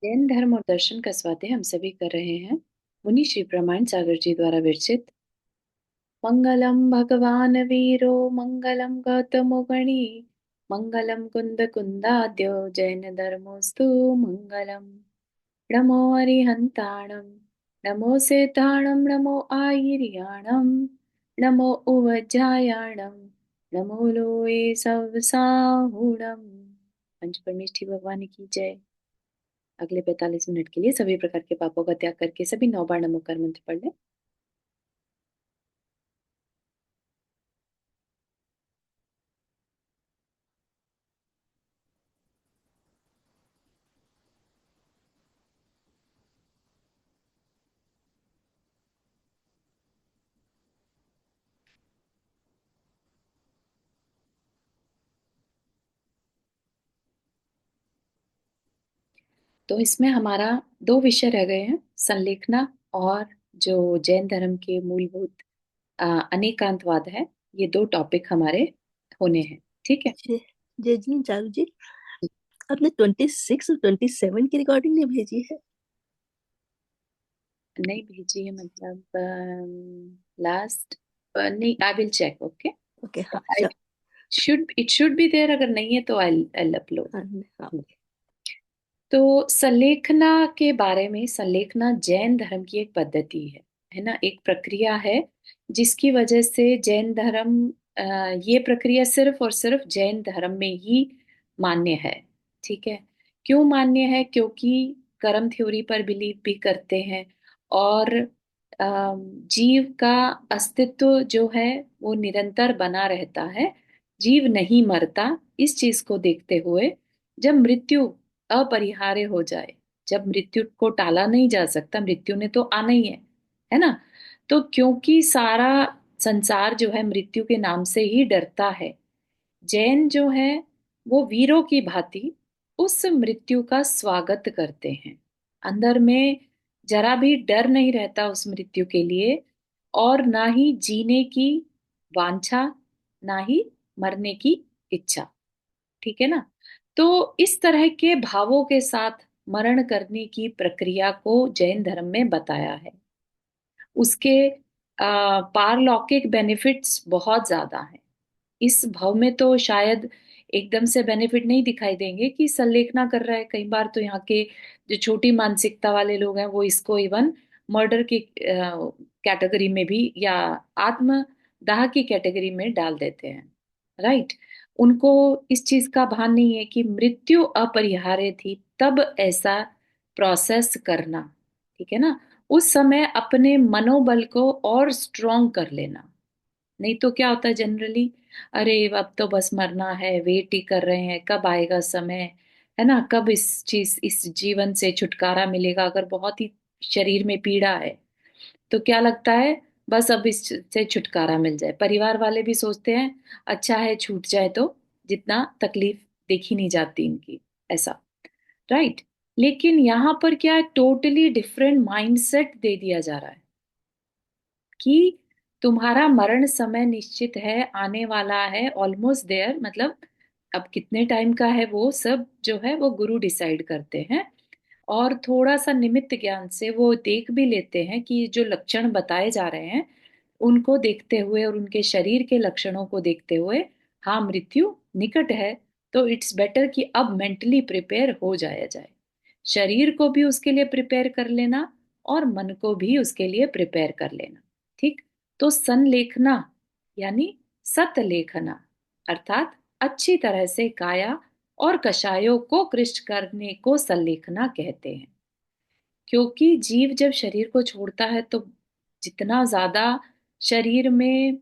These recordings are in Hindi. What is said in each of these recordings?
जैन धर्म और दर्शन का स्वाध्याय हम सभी कर रहे हैं। मुनि श्री प्रमाण सागर जी द्वारा विरचित। मंगलम भगवान वीरो मंगलम गौतमो गणी मंगलम कुंद कुंदाद्यो जैन धर्मोस्तु मंगलम। नमो अरिहंताणम नमो सेताणम नमो आयर्याणम नमो उवज्जायाणम नमो लोए सवसाहुणम। पंच परमेष्ठी भगवान की जय। अगले 45 मिनट के लिए सभी प्रकार के पापों का त्याग करके सभी 9 बार नमोकार मंत्र पढ़ लें। तो इसमें हमारा दो विषय रह गए हैं, संलेखना और जो जैन धर्म के मूलभूत अनेकांतवाद है। ये दो टॉपिक हमारे होने हैं। ठीक है। जय जय जी चारू जी। आपने 26 और 27 की रिकॉर्डिंग नहीं भेजी है? नहीं भेजी है मतलब लास्ट नहीं। I will check. Okay. Okay, हाँ I should it should be there. अगर नहीं है तो आई अपलोड। हाँ हाँ। तो संलेखना के बारे में, संलेखना जैन धर्म की एक पद्धति है ना, एक प्रक्रिया है जिसकी वजह से जैन धर्म ये प्रक्रिया सिर्फ और सिर्फ जैन धर्म में ही मान्य है। ठीक है। क्यों मान्य है? क्योंकि कर्म थ्योरी पर बिलीव भी करते हैं और जीव का अस्तित्व जो है वो निरंतर बना रहता है, जीव नहीं मरता। इस चीज को देखते हुए जब मृत्यु अपरिहार्य हो जाए, जब मृत्यु को टाला नहीं जा सकता, मृत्यु ने तो आना ही है ना। तो क्योंकि सारा संसार जो है मृत्यु के नाम से ही डरता है, जैन जो है वो वीरों की भांति उस मृत्यु का स्वागत करते हैं। अंदर में जरा भी डर नहीं रहता उस मृत्यु के लिए, और ना ही जीने की वांछा, ना ही मरने की इच्छा। ठीक है ना। तो इस तरह के भावों के साथ मरण करने की प्रक्रिया को जैन धर्म में बताया है। उसके पारलौकिक बेनिफिट्स बहुत ज्यादा हैं। इस भाव में तो शायद एकदम से बेनिफिट नहीं दिखाई देंगे कि संलेखना कर रहा है। कई बार तो यहाँ के जो छोटी मानसिकता वाले लोग हैं वो इसको इवन मर्डर की कैटेगरी में भी या आत्मदाह की कैटेगरी में डाल देते हैं। राइट। उनको इस चीज का भान नहीं है कि मृत्यु अपरिहार्य थी, तब ऐसा प्रोसेस करना। ठीक है ना। उस समय अपने मनोबल को और स्ट्रॉन्ग कर लेना। नहीं तो क्या होता है जनरली, अरे अब तो बस मरना है, वेट ही कर रहे हैं कब आएगा समय, है ना, कब इस जीवन से छुटकारा मिलेगा। अगर बहुत ही शरीर में पीड़ा है तो क्या लगता है, बस अब इससे छुटकारा मिल जाए। परिवार वाले भी सोचते हैं अच्छा है छूट जाए, तो जितना तकलीफ देखी नहीं जाती इनकी, ऐसा। राइट। लेकिन यहाँ पर क्या है, टोटली डिफरेंट माइंडसेट दे दिया जा रहा है कि तुम्हारा मरण समय निश्चित है, आने वाला है, ऑलमोस्ट देयर। मतलब अब कितने टाइम का है वो सब जो है वो गुरु डिसाइड करते हैं। और थोड़ा सा निमित्त ज्ञान से वो देख भी लेते हैं कि जो लक्षण बताए जा रहे हैं उनको देखते हुए और उनके शरीर के लक्षणों को देखते हुए, हाँ मृत्यु निकट है, तो इट्स बेटर कि अब मेंटली प्रिपेयर हो जाया जाए। शरीर को भी उसके लिए प्रिपेयर कर लेना और मन को भी उसके लिए प्रिपेयर कर लेना। ठीक। तो संलेखना यानी सतलेखना, अर्थात अच्छी तरह से काया और कषायों को कृष्ट करने को संलेखना कहते हैं। क्योंकि जीव जब शरीर को छोड़ता है तो जितना ज्यादा शरीर में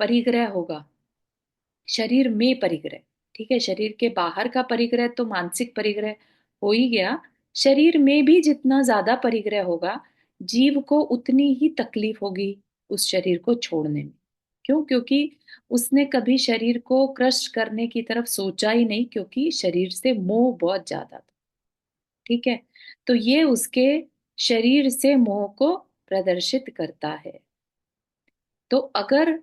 परिग्रह होगा, शरीर में परिग्रह, ठीक है, शरीर के बाहर का परिग्रह तो मानसिक परिग्रह हो ही गया, शरीर में भी जितना ज्यादा परिग्रह होगा, जीव को उतनी ही तकलीफ होगी उस शरीर को छोड़ने में। क्यों? क्योंकि उसने कभी शरीर को क्रश करने की तरफ सोचा ही नहीं, क्योंकि शरीर से मोह बहुत ज्यादा था। ठीक है। तो ये उसके शरीर से मोह को प्रदर्शित करता है। तो अगर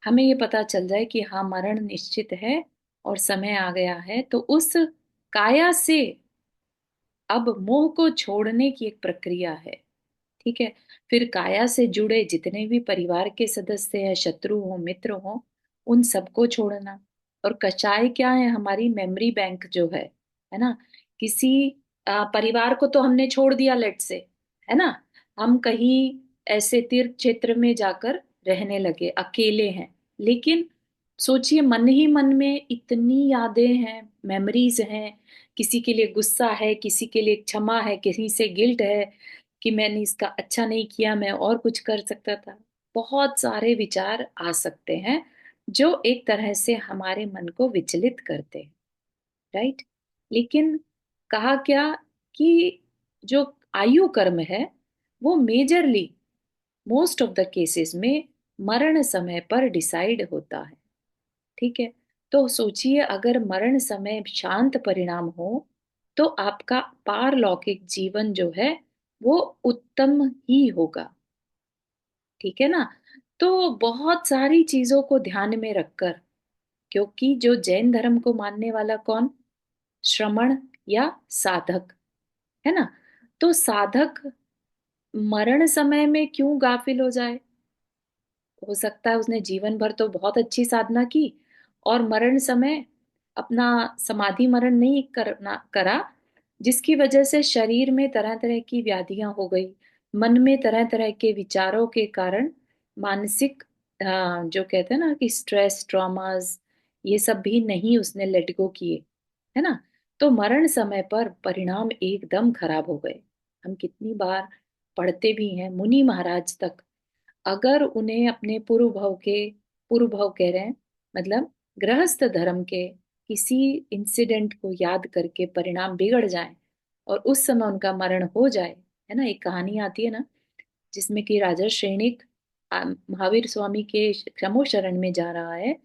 हमें ये पता चल जाए कि हाँ मरण निश्चित है और समय आ गया है, तो उस काया से अब मोह को छोड़ने की एक प्रक्रिया है। ठीक है। फिर काया से जुड़े जितने भी परिवार के सदस्य हैं, शत्रु हो मित्र हो, उन सबको छोड़ना। और कषाय क्या है? हमारी मेमोरी बैंक जो है ना। किसी परिवार को तो हमने छोड़ दिया, लेट से, है ना, हम कहीं ऐसे तीर्थ क्षेत्र में जाकर रहने लगे, अकेले हैं। लेकिन सोचिए, मन ही मन में इतनी यादें हैं, मेमोरीज हैं। किसी के लिए गुस्सा है, किसी के लिए क्षमा है, किसी से गिल्ट है कि मैंने इसका अच्छा नहीं किया, मैं और कुछ कर सकता था। बहुत सारे विचार आ सकते हैं जो एक तरह से हमारे मन को विचलित करते हैं। राइट। लेकिन कहा क्या कि जो आयु कर्म है वो majorly, most of the cases में मरण समय पर डिसाइड होता है। ठीक है। तो सोचिए, अगर मरण समय शांत परिणाम हो तो आपका पारलौकिक जीवन जो है वो उत्तम ही होगा। ठीक है ना। तो बहुत सारी चीजों को ध्यान में रखकर, क्योंकि जो जैन धर्म को मानने वाला कौन? श्रमण या साधक, है ना। तो साधक मरण समय में क्यों गाफिल हो जाए? हो सकता है उसने जीवन भर तो बहुत अच्छी साधना की और मरण समय अपना समाधि मरण नहीं करना करा, जिसकी वजह से शरीर में तरह तरह की व्याधियां हो गई, मन में तरह तरह के विचारों के कारण मानसिक जो कहते हैं ना कि स्ट्रेस ट्रॉमास, ये सब भी नहीं उसने लेट गो किए, है ना। तो मरण समय पर परिणाम एकदम खराब हो गए। हम कितनी बार पढ़ते भी हैं, मुनि महाराज तक अगर उन्हें अपने पूर्व भव कह रहे हैं, मतलब गृहस्थ धर्म के किसी इंसिडेंट को याद करके परिणाम बिगड़ जाए और उस समय उनका मरण हो जाए, है ना। एक कहानी आती है ना जिसमें कि राजा श्रेणिक महावीर स्वामी के समो शरण में जा रहा है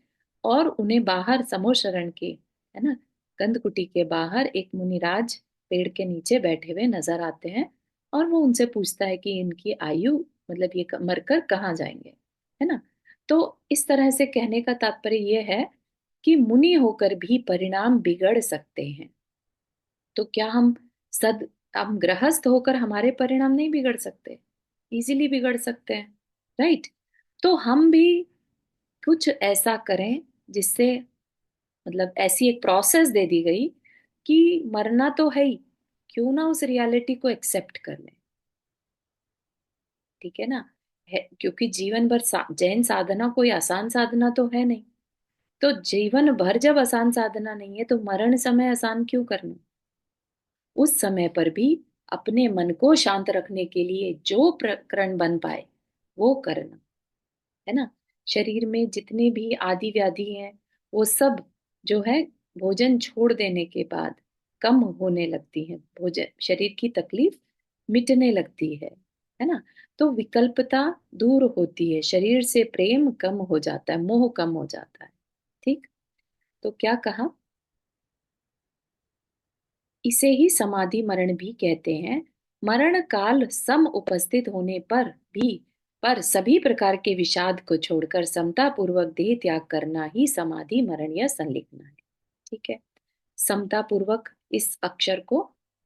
और उन्हें बाहर समो शरण के, है ना, कंदकुटी के बाहर एक मुनिराज पेड़ के नीचे बैठे हुए नजर आते हैं। और वो उनसे पूछता है कि इनकी आयु, मतलब ये मरकर कहाँ जाएंगे, है ना। तो इस तरह से कहने का तात्पर्य ये है कि मुनि होकर भी परिणाम बिगड़ सकते हैं। तो क्या सद हम गृहस्थ होकर हमारे परिणाम नहीं बिगड़ सकते? इजीली बिगड़ सकते हैं। राइट। तो हम भी कुछ ऐसा करें जिससे, मतलब ऐसी एक प्रोसेस दे दी गई कि मरना तो है ही, क्यों ना उस रियलिटी को एक्सेप्ट कर लें। ठीक है ना। क्योंकि जीवन भर जैन साधना कोई आसान साधना तो है नहीं। तो जीवन भर जब आसान साधना नहीं है तो मरण समय आसान क्यों करना? उस समय पर भी अपने मन को शांत रखने के लिए जो प्रकरण बन पाए वो करना, है ना। शरीर में जितने भी आदि व्याधि हैं वो सब जो है भोजन छोड़ देने के बाद कम होने लगती है, भोजन शरीर की तकलीफ मिटने लगती है ना। तो विकल्पता दूर होती है, शरीर से प्रेम कम हो जाता है, मोह कम हो जाता है। ठीक। तो क्या कहा? इसे ही समाधि मरण भी कहते हैं। मरण काल सम उपस्थित होने पर भी, पर सभी प्रकार के विषाद को छोड़कर समता पूर्वक देह त्याग करना ही समाधि मरण या संलिग्न है। ठीक है। समता पूर्वक, इस अक्षर को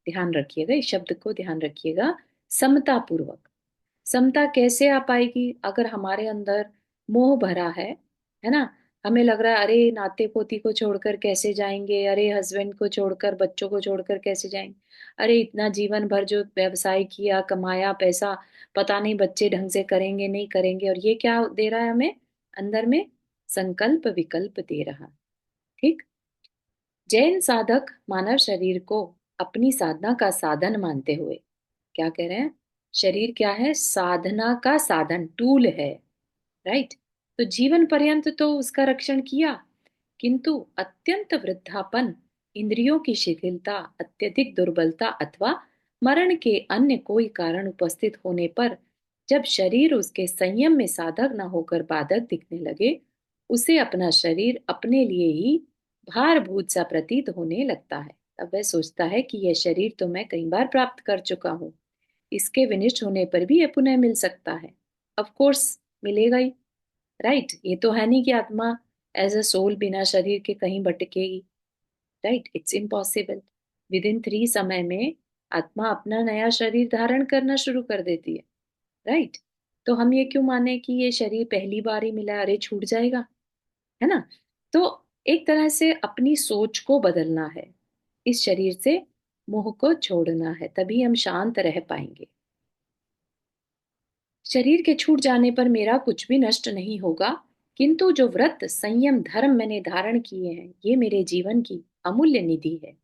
ध्यान रखिएगा, इस शब्द को ध्यान रखिएगा। समता पूर्वक। समता कैसे आ पाएगी? अगर हमारे अंदर मोह भरा है ना। हमें लग रहा है अरे नाते पोती को छोड़कर कैसे जाएंगे, अरे हस्बैंड को छोड़कर, बच्चों को छोड़कर कैसे जाएंगे, अरे इतना जीवन भर जो व्यवसाय किया, कमाया पैसा, पता नहीं बच्चे ढंग से करेंगे नहीं करेंगे। और ये क्या दे रहा है हमें अंदर में? संकल्प विकल्प दे रहा। ठीक। जैन साधक मानव शरीर को अपनी साधना का साधन मानते हुए क्या कह रहे हैं? शरीर क्या है? साधना का साधन, टूल है। राइट। तो जीवन पर्यंत तो उसका रक्षण किया, किंतु अत्यंत वृद्धापन, इंद्रियों की शिथिलता, अत्यधिक दुर्बलता अथवा मरण के अन्य कोई कारण उपस्थित होने पर जब शरीर उसके संयम में साधक न होकर बाधक दिखने लगे, उसे अपना शरीर अपने लिए ही भारभूत सा प्रतीत होने लगता है। तब वह सोचता है कि यह शरीर तो मैं कई बार प्राप्त कर चुका हूँ, इसके विनिष्ट होने पर भी यह पुनः मिल सकता है। ऑफ कोर्स मिलेगा ही। राइट। ये तो है नहीं कि आत्मा एज अ सोल बिना शरीर के कहीं भटकेगी। Right. It's impossible. Within 3 समय में आत्मा अपना नया शरीर धारण करना शुरू कर देती है, राइट? तो हम ये क्यों माने कि ये शरीर पहली बार ही मिला, अरे छूट जाएगा, है ना? तो एक तरह से अपनी सोच को बदलना है, इस शरीर से मोह को छोड़ना है, तभी हम शांत रह पाएंगे। शरीर के छूट जाने पर मेरा कुछ भी नष्ट नहीं होगा, किंतु जो व्रत संयम धर्म मैंने धारण किए हैं, ये मेरे जीवन की अमूल्य निधि है।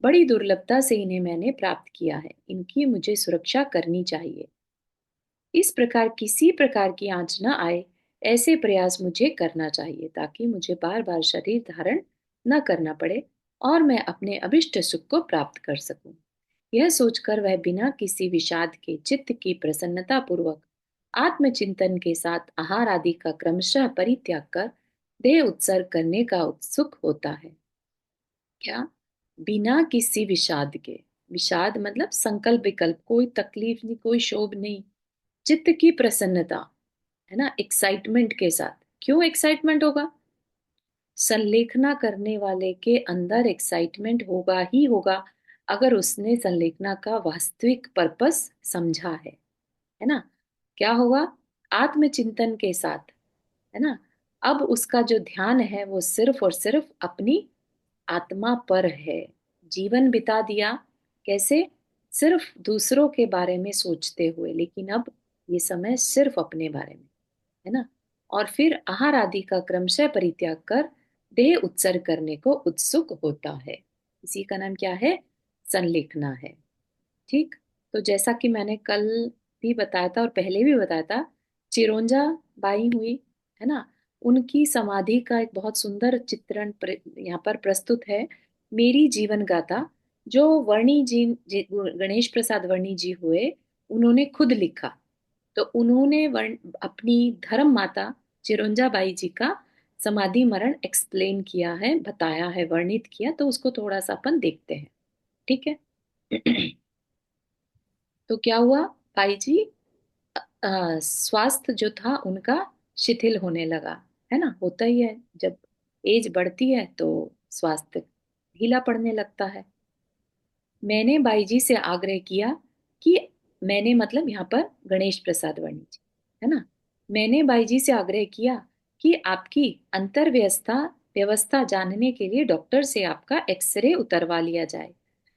बड़ी दुर्लभता से इन्हें मैंने प्राप्त किया है, इनकी मुझे सुरक्षा करनी चाहिए। इस प्रकार किसी प्रकार की आंच न आए, ऐसे प्रयास मुझे करना चाहिए, ताकि मुझे बार बार शरीर धारण न करना पड़े और मैं अपने अभिष्ट सुख को प्राप्त कर सकूं। यह सोचकर वह बिना किसी विषाद के चित्त की प्रसन्नता पूर्वक आत्मचिंतन के साथ आहार आदि का क्रमशः परित्याग कर देह उत्सर्ग करने का उत्सुक होता है। क्या? बिना किसी विषाद के, विषाद मतलब संकल्प विकल्प, कोई तकलीफ नहीं, कोई शोभ नहीं, चित्त की प्रसन्नता, है ना, एक्साइटमेंट के साथ। क्यों एक्साइटमेंट होगा? संलेखना करने वाले के अंदर एक्साइटमेंट होगा ही होगा, अगर उसने संलेखना का वास्तविक पर्पस समझा है ना? क्या होगा? आत्मचिंतन के साथ, है ना, अब उसका जो ध्यान है वो सिर्फ और सिर्फ अपनी आत्मा पर है। जीवन बिता दिया कैसे? सिर्फ दूसरों के बारे में सोचते हुए, लेकिन अब ये समय सिर्फ अपने बारे में, है ना? और फिर आहार आदि का क्रमशः परित्याग कर देह उत्सर्ग करने को उत्सुक होता है। इसी का नाम क्या है? संलेखना है। ठीक। तो जैसा कि मैंने कल भी बताया था और पहले भी बताया था, चिरोंजा बाई हुई, है ना, उनकी समाधि का एक बहुत सुंदर चित्रण यहाँ पर प्रस्तुत है। मेरी जीवन गाथा, जो गणेश प्रसाद वर्णी जी हुए, उन्होंने खुद लिखा। तो उन्होंने अपनी धर्म माता चिरंजा बाई जी का समाधि मरण एक्सप्लेन किया है, बताया है, वर्णित किया, तो उसको थोड़ा सा अपन देखते हैं। ठीक है। तो क्या हुआ? बाई जी स्वास्थ्य जो था उनका शिथिल होने लगा, है ना, होता ही है, जब एज बढ़ती है तो स्वास्थ्य ढीला पड़ने लगता है। मैंने बाई जी से आग्रह किया कि, मैंने मतलब यहाँ पर गणेश प्रसाद वर्णी जी, है ना, मैंने बाई जी से आग्रह किया कि आपकी अंतर व्यवस्था व्यवस्था जानने के लिए डॉक्टर से आपका एक्सरे उतरवा लिया जाए।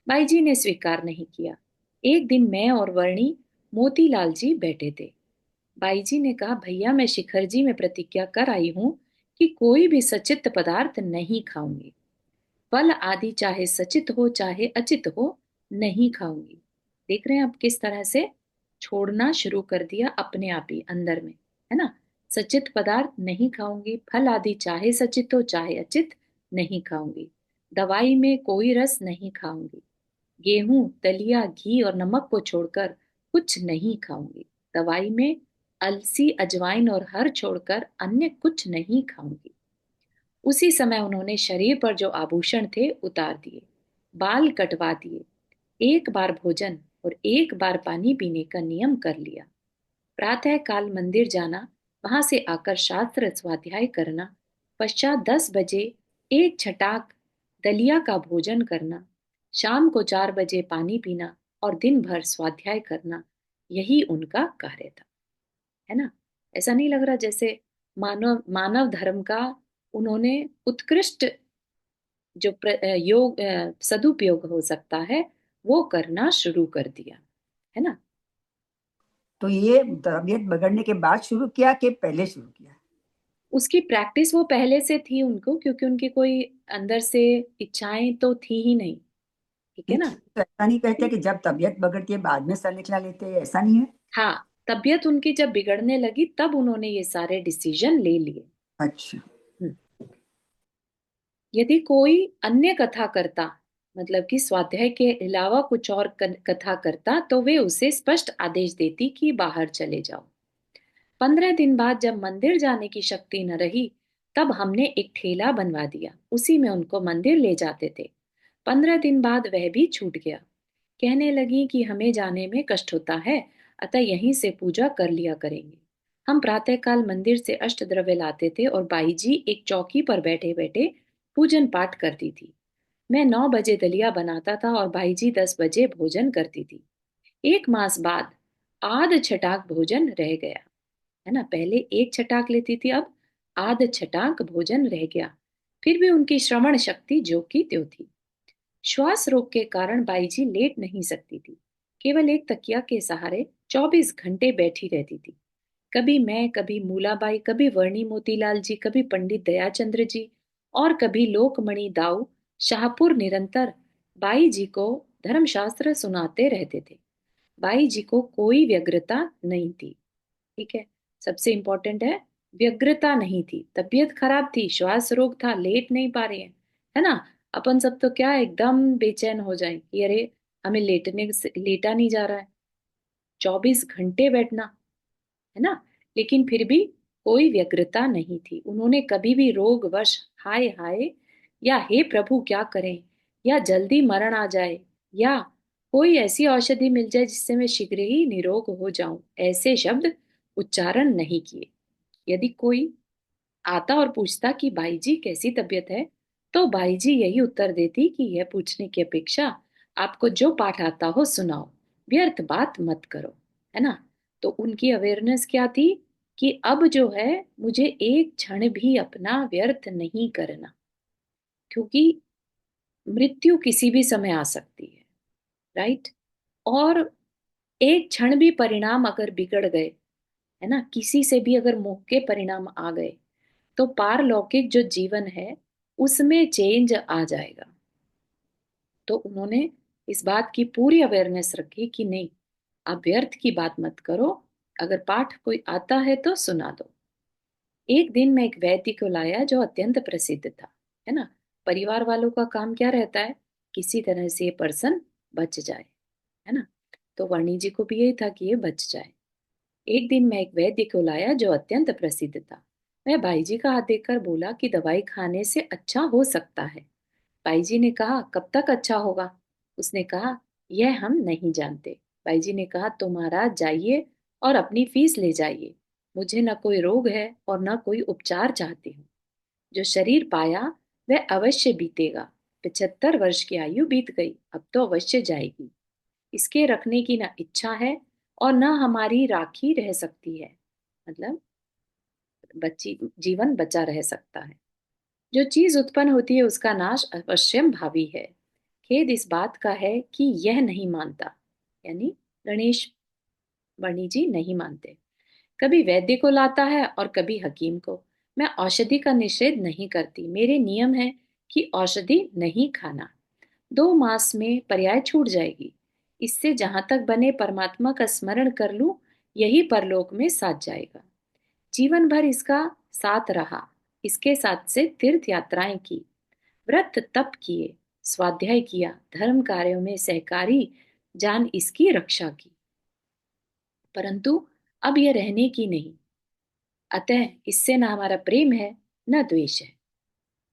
बाई जी ने स्वीकार नहीं किया। एक दिन मैं और वर्णी मोतीलाल जी बैठे थे। बाई जी ने कहा, भैया मैं शिखर जी में प्रतिज्ञा कर आई हूं कि कोई भी सचित पदार्थ नहीं खाऊंगी। फल आदि चाहे सचित हो चाहे अचित हो, नहीं खाऊंगी। देख रहे हैं आप किस तरह से छोड़ना शुरू कर दिया अपने आप ही अंदर में, है ना? सचित पदार्थ नहीं खाऊंगी, फल आदि चाहे सचित हो चाहे अचित नहीं खाऊंगी, दवाई में कोई रस नहीं खाऊंगी, गेहूं दलिया घी और नमक को छोड़कर कुछ नहीं खाऊंगी, दवाई में अलसी अजवाइन और हर छोड़कर अन्य कुछ नहीं खाऊंगी। उसी समय उन्होंने शरीर पर जो आभूषण थे उतार दिए, बाल कटवा दिए, एक बार भोजन और एक बार पानी पीने का नियम कर लिया। प्रातः काल मंदिर जाना, वहां से आकर शास्त्र स्वाध्याय करना, पश्चात 10 बजे एक छटाक दलिया का भोजन करना, शाम को 4 बजे पानी पीना और दिन भर स्वाध्याय करना, यही उनका कार्य था, है ना? ऐसा नहीं लग रहा जैसे मानव मानव धर्म का उन्होंने उत्कृष्ट जो सदुपयोग हो सकता है वो करना शुरू कर दिया, है ना? तो ये तबीयत बिगड़ने के बाद शुरू किया कि पहले शुरू किया? उसकी प्रैक्टिस वो पहले से थी उनको, क्योंकि उनकी कोई अंदर से इच्छाएं तो थी ही नहीं। ठीक है नहीं, ना? तो ऐसा नहीं कहते कि जब तबीयत बिगड़ती है बाद में सर निकला लेते हैं, ऐसा नहीं है? हाँ, तबीयत उनकी जब बिगड़ने लगी तब उन्होंने ये सारे डिसीजन ले लिए। अच्छा। हम्म। यदि कोई अन्य कथा करता, मतलब कि स्वाध्याय के अलावा कुछ और कथा करता, तो वे उसे स्पष्ट आदेश देती कि बाहर चले जाओ। 15 दिन बाद जब मंदिर जाने की शक्ति न रही, तब हमने एक ठेला बनवा दिया, उसी में उनको मंदिर ले जाते थे। 15 दिन बाद वह भी छूट गया। कहने लगी कि हमें जाने में कष्ट होता है, अतः यहीं से पूजा कर लिया करेंगे। हम प्रातःकाल मंदिर से अष्टद्रव्य लाते थे और बाई जी एक चौकी पर बैठे बैठे पूजन पाठ करती थी। मैं 9 बजे दलिया बनाता था और भाई जी 10 बजे भोजन करती थी। 1 मास बाद आध छटाक भोजन रह गया, है ना। पहले एक छटाक लेती थी, अब आध छटाक भोजन रह गया। फिर भी उनकी श्रवण शक्ति जो की त्यों थी। श्वास रोग के कारण बाईजी लेट नहीं सकती थी। केवल एक तकिया के सहारे 24 घंटे बैठी रहती थी। कभी मैं, कभी मूलाबाई, कभी वर्णी मोतीलाल जी, कभी पंडित दयाचंद्र जी और कभी लोकमणि दाऊ शाहपुर निरंतर बाई जी को धर्मशास्त्र सुनाते रहते थे। बाई जी को कोई व्यग्रता नहीं थी। ठीक है, सबसे इंपॉर्टेंट है, व्यग्रता नहीं थी। तबीयत खराब थी, श्वास रोग था, लेट नहीं पा रहे हैं, है ना। अपन सब तो क्या एकदम बेचैन हो जाएं कि अरे हमें लेटा नहीं जा रहा है, 24 घंटे बैठना, है ना। लेकिन फिर भी कोई व्यग्रता नहीं थी। उन्होंने कभी भी रोगवश हाय हाय या हे प्रभु क्या करें या जल्दी मरण आ जाए या कोई ऐसी औषधि मिल जाए जिससे मैं शीघ्र ही निरोग हो जाऊं, ऐसे शब्द उच्चारण नहीं किए। यदि कोई आता और पूछता कि भाई जी कैसी तबीयत है, तो भाई जी यही उत्तर देती कि यह पूछने की अपेक्षा आपको जो पाठ आता हो सुनाओ, व्यर्थ बात मत करो, है ना। तो उनकी अवेयरनेस क्या थी कि अब जो है मुझे एक क्षण भी अपना व्यर्थ नहीं करना, क्योंकि मृत्यु किसी भी समय आ सकती है, राइट। और एक क्षण भी परिणाम अगर बिगड़ गए, है ना, किसी से भी अगर मुंह के परिणाम आ गए, तो पारलौकिक जो जीवन है उसमें चेंज आ जाएगा। तो उन्होंने इस बात की पूरी अवेयरनेस रखी कि नहीं, आप व्यर्थ की बात मत करो, अगर पाठ कोई आता है तो सुना दो। एक दिन मैं एक वैद्य को लाया जो अत्यंत प्रसिद्ध था, है ना। परिवार वालों का काम क्या रहता है, किसी तरह से ये पर्सन बच जाए, है ना। तो वर्णी जी को भी यही था कि ये बच जाए। एक दिन मैं एक वैद्य को लाया जो अत्यंत प्रसिद्ध था। मैं भाई जी का हाथ देखकर बोला कि दवाई खाने से अच्छा हो सकता है। भाई जी ने कहा कब तक अच्छा होगा। उसने कहा यह हम नहीं जानते। भाई जी ने कहा तो महाराज जाइए और अपनी फीस ले जाइए। मुझे न कोई रोग है और न कोई उपचार चाहती हूँ। जो शरीर पाया वह अवश्य बीतेगा। 75 वर्ष की आयु बीत गई, अब तो अवश्य जाएगी। इसके रखने की न इच्छा है और न हमारी राखी रह सकती है, मतलब बच्ची जीवन बचा रह सकता है। जो चीज उत्पन्न होती है उसका नाश अवश्यम भावी है। खेद इस बात का है कि यह नहीं मानता, यानी गणेश वर्णी जी नहीं मानते। कभी वैद्य को लाता है और कभी हकीम को। मैं औषधि का निषेध नहीं करती, मेरे नियम है कि औषधि नहीं खाना। 2 मास में पर्याय छूट जाएगी। इससे जहां तक बने परमात्मा का स्मरण कर लूं, यही परलोक में साथ जाएगा। जीवन भर इसका साथ रहा, इसके साथ से तीर्थ यात्राएं की, व्रत तप किए, स्वाध्याय किया, धर्म कार्यों में सहकारी जान इसकी रक्षा की। परंतु अब यह रहने की नहीं, अतः इससे न हमारा प्रेम है न द्वेष है।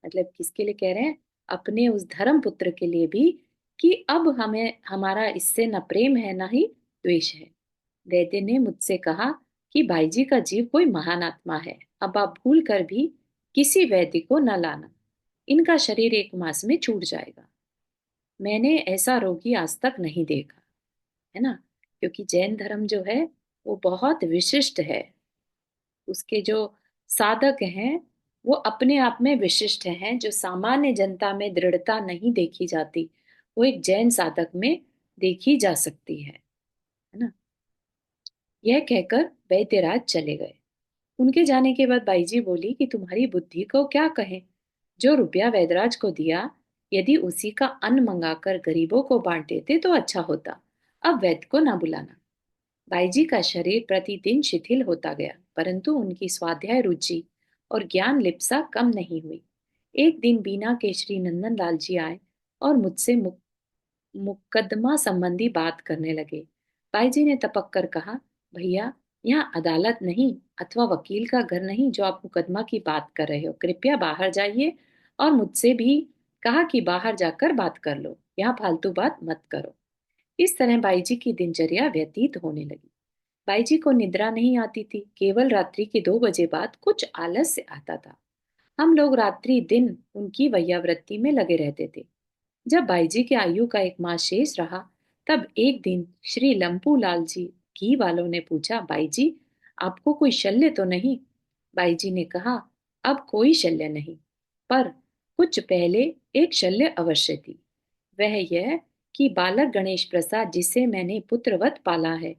मतलब किसके लिए कह रहे हैं, अपने उस धर्म पुत्र के लिए भी, कि अब हमें हमारा इससे न प्रेम है न ही द्वेष है। वैद्य ने मुझसे कहा कि भाई जी का जीव कोई महान आत्मा है, अब आप भूल कर भी किसी वैद्य को न लाना, इनका शरीर 1 मास में छूट जाएगा। मैंने ऐसा रोगी आज तक नहीं देखा, है ना। क्योंकि जैन धर्म जो है वो बहुत विशिष्ट है। उसके जो साधक हैं वो अपने आप में विशिष्ट हैं। जो सामान्य जनता में दृढ़ता नहीं देखी जाती, वो एक जैन साधक में देखी जा सकती है ना। यह कहकर वैद्यराज चले गए। उनके जाने के बाद बाईजी बोली कि तुम्हारी बुद्धि को क्या कहें। जो रुपया वैदराज को दिया, यदि उसी का अन्न मंगाकर गरीबों को बांट देते तो अच्छा होता। अब वैद्य को ना बुलाना। बाईजी का शरीर प्रतिदिन शिथिल होता गया, परंतु उनकी स्वाध्याय रुचि और ज्ञान लिप्सा कम नहीं हुई। एक दिन बीना के श्री नंदन लाल जी आए और मुझसे मुकदमा संबंधी बात करने लगे। बाईजी ने तपक कर कहा, भैया यहाँ अदालत नहीं अथवा वकील का घर नहीं जो आप मुकदमा की बात कर रहे हो। कृपया बाहर जाइए। और मुझसे भी कहा कि बाहर जाकर बात कर लो, यहाँ फालतू बात मत करो। इस तरह बाईजी की दिनचर्या व्यतीत होने लगी। बाईजी को निद्रा नहीं आती थी, केवल रात्रि के 2 बजे बाद कुछ आलस्य आता था। हम लोग रात्रि दिन उनकी वैयावृत्ति में लगे रहते थे। जब बाईजी की आयु का एक मास शेष रहा, तब एक दिन श्री लंपू लाल जी घी वालों ने पूछा, बाईजी आपको कोई शल्य तो नहीं? बाईजी ने कहा, अब कोई शल्य नहीं, पर कुछ पहले एक शल्य अवश्य थी। वह यह कि बालक गणेश प्रसाद, जिसे मैंने पुत्रवत पाला है,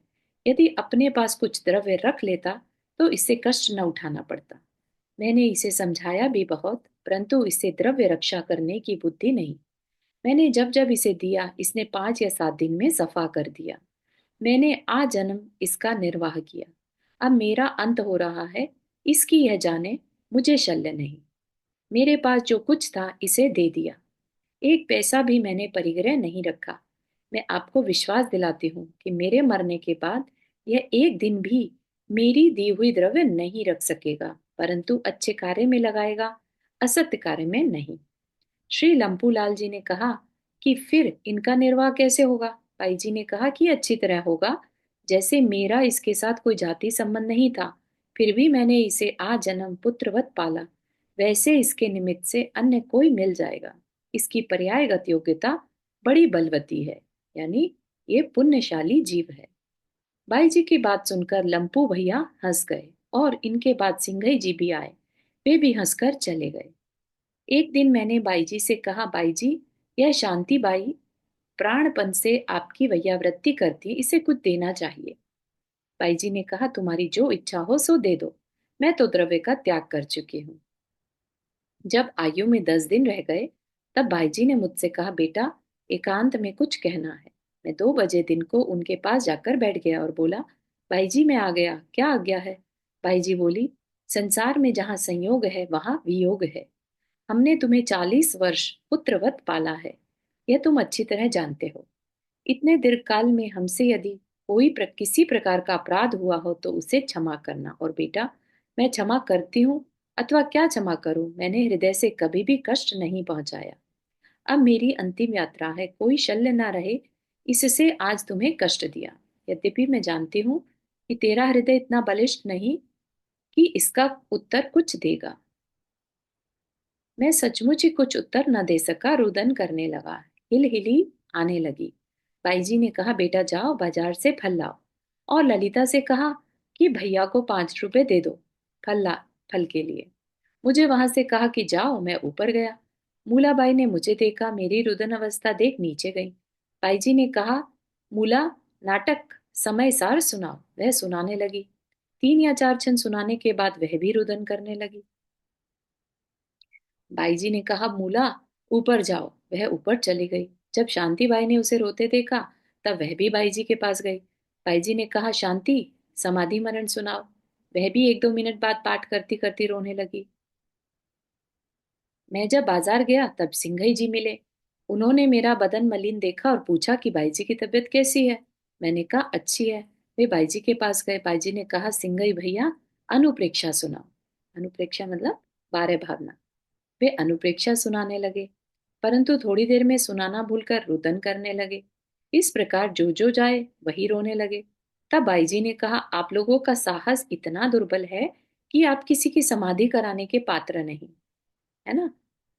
यदि अपने पास कुछ द्रव्य रख लेता तो इससे कष्ट न उठाना पड़ता। मैंने इसे समझाया भी बहुत, परंतु इसे द्रव्य रक्षा करने की बुद्धि नहीं। मैंने जब जब इसे दिया, इसने 5 या 7 दिन में सफा कर दिया। मैंने आजन्म इसका निर्वाह किया। अब मेरा अंत हो रहा है, इसकी यह जाने, मुझे शल्य नहीं। मेरे पास जो कुछ था इसे दे दिया, एक पैसा भी मैंने परिग्रह नहीं रखा। मैं आपको विश्वास दिलाती हूँ कि मेरे मरने के बाद यह एक दिन भी मेरी दी हुई द्रव्य नहीं रख सकेगा, परंतु अच्छे कार्य में लगाएगा, असत्य कार्य में नहीं। श्री लंपूलाल जी ने कहा कि फिर इनका निर्वाह कैसे होगा? भाई जी ने कहा कि अच्छी तरह होगा। जैसे मेरा इसके साथ कोई जाति संबंध नहीं था, फिर भी मैंने इसे आजन्म पुत्रवत पाला, वैसे इसके निमित्त से अन्य कोई मिल जाएगा। इसकी पर्यायगत योग्यता बड़ी बलवती है, यानी ये पुण्यशाली जीव है। बाई जी की बात सुनकर लंपू भैया हंस गए और इनके बाद सिंघई जी भी आए। वे भी हंसकर चले गए। एक दिन मैंने बाई जी से कहा, बाई जी, यह शांति बाई प्राणपन से आपकी वैयावृत्ति करती, इसे कुछ देना चाहिए। बाई जी ने कहा, तुम्हारी जो इच्छा हो सो दे दो, मैं तो द्रव्य का त्याग कर चुकी हूँ। जब आयु में 10 दिन रह गए, तब बाई जी ने मुझसे कहा, बेटा एकांत में कुछ कहना है। मैं 2 बजे दिन को उनके पास जाकर बैठ गया और बोला, बाई जी मैं आ गया, क्या आज्ञा है? बाई जी बोली, संसार में जहाँ संयोग है वहां वियोग है। हमने तुम्हें 40 वर्ष पुत्रवत पाला है, यह तुम अच्छी तरह जानते हो। इतने दीर्घकाल में हमसे यदि किसी प्रकार का अपराध हुआ हो तो उसे क्षमा करना। और बेटा, मैं क्षमा करती हूँ, अथवा क्या क्षमा करूं, मैंने हृदय से कभी भी कष्ट नहीं पहुंचाया। अब मेरी अंतिम यात्रा है, कोई शल्य ना रहे, इससे आज तुम्हें कष्ट दिया। यद्यपि मैं जानती हूँ कि तेरा हृदय इतना बलिष्ठ नहीं कि इसका उत्तर कुछ देगा। मैं सचमुच ही कुछ उत्तर न दे सका, रुदन करने लगा। हिल हिली आने लगी। बाईजी ने कहा, बेटा जाओ बाजार से फल लाओ, और ललिता से कहा कि भैया को 5 रुपए दे दो फल के लिए। मुझे वहां से कहा कि जाओ। मैं ऊपर गया। मूलाबाई ने मुझे देखा, मेरी रुदन अवस्था देख नीचे गई। बाईजी ने कहा, मूला, नाटक समय सार सुनाओ। वह सुनाने लगी। 3 या 4 छंद सुनाने के बाद वह भी रुदन करने लगी। बाई जी ने कहा, मूला ऊपर जाओ। वह ऊपर चली गई। जब शांति बाई ने उसे रोते देखा, तब वह भी बाई जी के पास गई। बाई जी ने कहा, शांति समाधि मरण सुनाओ। वह भी 1-2 मिनट बाद पाठ करती करती रोने लगी। मैं जब बाजार गया तब सिंघई जी मिले। उन्होंने मेरा बदन मलिन देखा और पूछा कि बाई जी की तबीयत कैसी है। मैंने कहा, अच्छी है। वे बाई जी के पास गए। बाई जी ने कहा, सिंघई भैया अनुप्रेक्षा सुनाओ। अनुप्रेक्षा मतलब 12 भावना। वे अनुप्रेक्षा सुनाने लगे, परंतु थोड़ी देर में सुनाना भूलकर रुदन करने लगे। इस प्रकार जो जो जाए वही रोने लगे। तब बाई जी ने कहा, आप लोगों का साहस इतना दुर्बल है कि आप किसी की समाधि कराने के पात्र नहीं, है ना?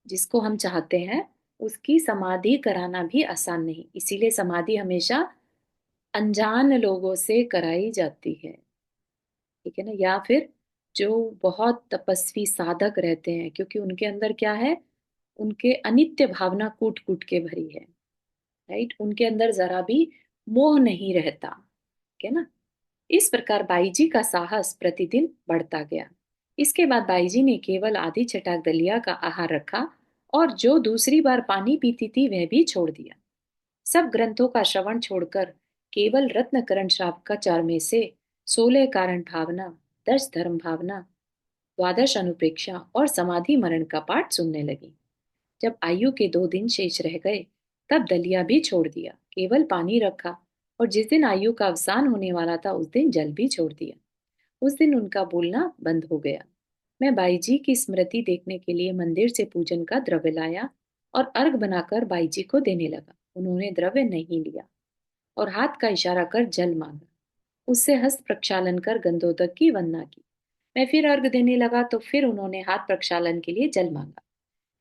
जिसको हम चाहते हैं उसकी समाधि कराना भी आसान नहीं, इसीलिए समाधि हमेशा अनजान लोगों से कराई जाती है, ठीक है ना? या फिर जो बहुत तपस्वी साधक रहते हैं, क्योंकि उनके अंदर क्या है, उनके अनित्य भावना कूट कूट के भरी है। राइट, उनके अंदर जरा भी मोह नहीं रहता, ठीक है ना? इस प्रकार बाईजी का साहस प्रतिदिन बढ़ता गया। इसके बाद बाईजी ने केवल आधी छटाक दलिया का आहार रखा, और जो दूसरी बार पानी पीती थी वह भी छोड़ दिया। सब ग्रंथों का श्रवण छोड़कर केवल रत्नकरण श्रावकाचार में से 16 कारण भावना, 10 धर्म भावना, 12 अनुप्रेक्षा और समाधि मरण का पाठ सुनने लगी। जब आयु के 2 दिन शेष रह गए, तब दलिया भी छोड़ दिया, केवल पानी रखा, और जिस दिन आयु का अवसान होने वाला था उस दिन जल भी छोड़ दिया। उस दिन उनका बोलना बंद हो गया। मैं बाई जी की स्मृति देखने के लिए मंदिर से पूजन का द्रव्य लाया और अर्घ बनाकर बाई जी को देने लगा। उन्होंने द्रव्य नहीं लिया और हाथ का इशारा कर जल मांगा। उससे हस्त प्रक्षालन कर गंधोदक की वंदना की। मैं फिर अर्घ देने लगा तो फिर उन्होंने हाथ प्रक्षालन के लिए जल मांगा।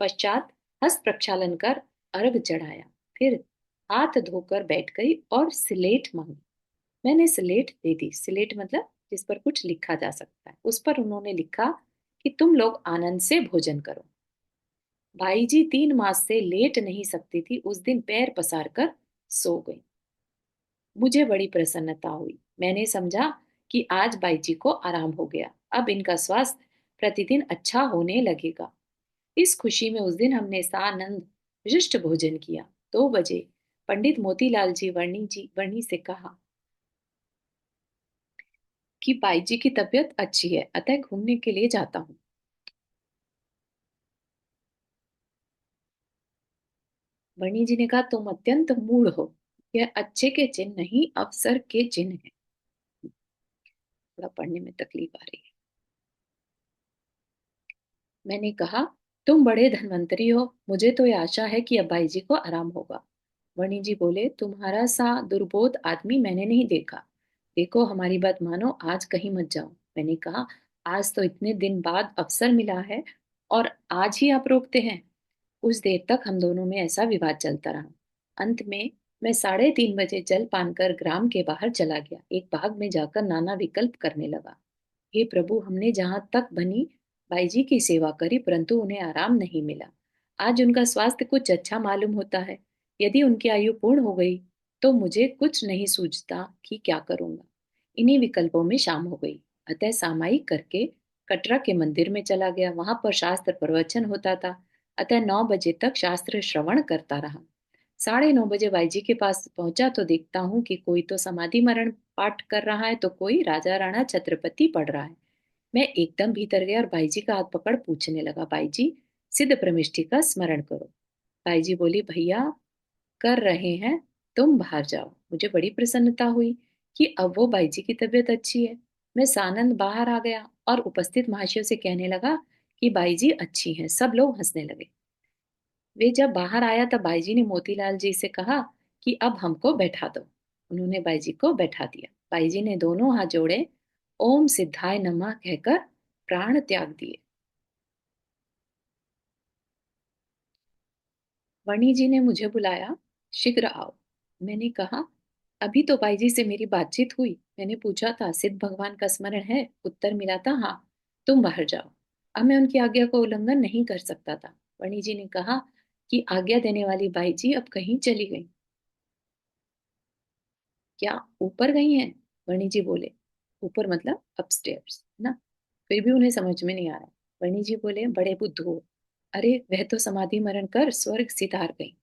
पश्चात हस्त प्रक्षालन कर अर्घ चढ़ाया, फिर हाथ धोकर बैठ गई और स्लेट मांगी। मैंने स्लेट दे दी। स्लेट मतलब जिस पर कुछ लिखा जा सकता है। उस पर उन्होंने लिखा कि तुम लोग आनंद से भोजन करो। भाई जी 3 मास से लेट नहीं सकती थी, उस दिन पैर पसार कर सो गई। मुझे बड़ी प्रसन्नता हुई। मैंने समझा कि आज बाई जी को आराम हो गया, अब इनका स्वास्थ्य प्रतिदिन अच्छा होने लगेगा। इस खुशी में उस दिन हमने सानंद विशिष्ट भोजन किया। 2 बजे पंडित मोतीलाल जी वर्णी से कहा कि बाई जी की तबीयत अच्छी है, अतः घूमने के लिए जाता हूँ। वर्णी जी ने कहा, तुम अत्यंत मूढ़ हो, यह अच्छे के चिन्ह नहीं अवसर के चिन्ह है। थोड़ा पढ़ने में तकलीफ आ रही है। मैंने कहा, तुम बड़े धनवंतरी हो, मुझे तो ये आशा है कि अब्बाई जी को आराम होगा। वणी जी बोले, तुम्हारा सा दुर्बोध आदमी मैंने नहीं देखा। देखो, हमारी बात मानो, आज कहीं मत जाओ। मैंने कहा, आज तो इतने दिन बाद अवसर मिला है और आज ही आप रोकते हैं। कुछ देर तक हम दोनों में ऐसा विवाद चलता रहा। अंत में मैं 3:30 बजे जल पान कर ग्राम के बाहर चला गया। एक बाग में जाकर नाना विकल्प करने लगा। हे प्रभु, हमने जहां तक बनी भाई जी की सेवा करी, परंतु उन्हें आराम नहीं मिला। आज उनका स्वास्थ्य कुछ अच्छा मालूम होता है। यदि उनकी आयु पूर्ण हो गई तो मुझे कुछ नहीं सूझता कि क्या करूंगा। इन्हीं विकल्पों में शाम हो गई। अतः सामायिक करके कटरा के मंदिर में चला गया। वहां पर शास्त्र प्रवचन होता था, अतः 9 बजे तक शास्त्र श्रवण करता रहा। 9:30 बजे बाई जी के पास पहुंचा तो देखता हूँ कि कोई तो समाधि मरण पाठ कर रहा है तो कोई राजा राणा छत्रपति पढ़ रहा है। मैं एकदम भीतर गया और बाई जी का हाथ पकड़ पूछने लगा, बाई जी, सिद्ध प्रमिष्टि का स्मरण करो। बाई जी बोली, भैया कर रहे हैं, तुम बाहर जाओ। मुझे बड़ी प्रसन्नता हुई कि अब वो बाई जी की तबीयत अच्छी है। मैं सानंद बाहर आ गया और उपस्थित महाशयों से कहने लगा कि बाई जी अच्छी हैं। सब लोग हंसने लगे। वे जब बाहर आया तब बाई जी ने मोतीलाल जी से कहा कि अब हमको बैठा दो। उन्होंने बाई जी को बैठा दिया। बाई जी ने दोनों हाथ जोड़े, ओम सिद्धाय नमः कहकर प्राण त्याग दिए। वणी जी ने मुझे बुलाया, शीघ्र आओ। मैंने कहा, अभी तो बाई जी से मेरी बातचीत हुई। मैंने पूछा था, सिद्ध भगवान का स्मरण है? उत्तर मिला था, हाँ। तुम बाहर जाओ। अब मैं उनकी आज्ञा को उल्लंघन नहीं कर सकता था। वणी जी ने कहा कि आज्ञा देने वाली बाई जी अब कहीं चली गई। क्या ऊपर गई हैं? वणी जी बोले। ऊपर मतलब अपस्टेयर्स ना। फिर भी उन्हें समझ में नहीं आ रहा। वणी जी बोले, बड़े बुद्धू हो। अरे, वह तो समाधि मरण कर स्वर्ग सिधार गई।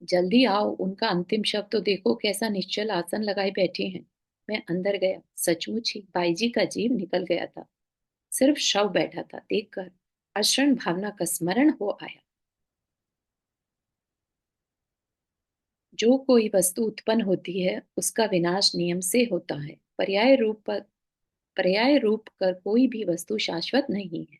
जल्दी आओ, उनका अंतिम शव तो देखो, कैसा निश्चल आसन लगाए बैठी हैं। मैं अंदर गया। सचमुच ही बाई जी का जीव निकल गया था। सिर्फ शव बैठा था। देखकर अशरण भावना का स्मरण हो आया। जो कोई वस्तु उत्पन्न होती है उसका विनाश नियम से होता है। पर्याय रूप कर कोई भी वस्तु शाश्वत नहीं है।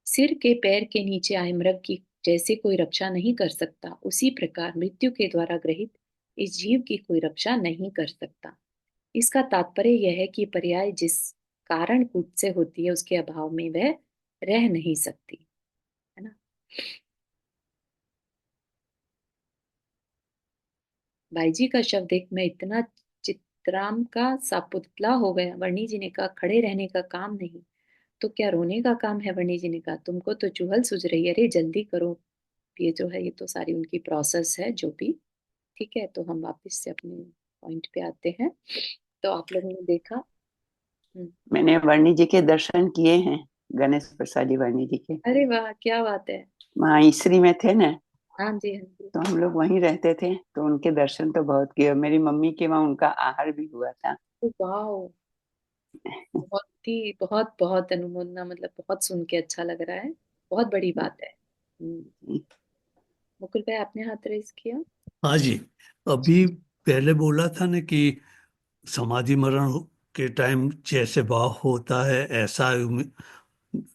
सिर के पैर के नीचे आए मृग की जैसे कोई रक्षा नहीं कर सकता, उसी प्रकार मृत्यु के द्वारा ग्रहित इस जीव की कोई रक्षा नहीं कर सकता। इसका तात्पर्य यह है कि पर्याय जिस कारण कूट से होती है उसके अभाव में वह रह नहीं सकती, है ना। भाई जी का शव देख मैं इतना चित्राम का सा पुतला हो गया। वर्णी जी ने कहा, खड़े रहने का काम नहीं तो क्या रोने का काम है? वर्णी जी ने कहा, तुमको तो चुहल सूझ रही है, अरे जल्दी करो। ये जो है ये तो सारी उनकी प्रोसेस है जो भी। ठीक है, तो हम वापस से अपने पॉइंट पे आते हैं। तो आप लोगों ने देखा। हम्म, मैंने वर्णी जी के दर्शन किए हैं, गणेश प्रसादी वर्णी जी के। अरे वाह, क्या बात है। वहाँ ईसरी में थे ना, हाँ जी, हाँ जी। तो हम लोग वहीं रहते थे, तो उनके दर्शन तो बहुत किए। मेरी मम्मी के वहाँ उनका आहार भी हुआ था। वाह, बहुत ही बहुत बहुत अनुमोदना, मतलब बहुत सुन के अच्छा लग रहा है। बहुत बड़ी बात है। मुकुल भाई, आपने हाथ रेस किया। हाँ जी। अभी पहले बोला था ना कि समाधि मरण के टाइम जैसे भाव होता है ऐसा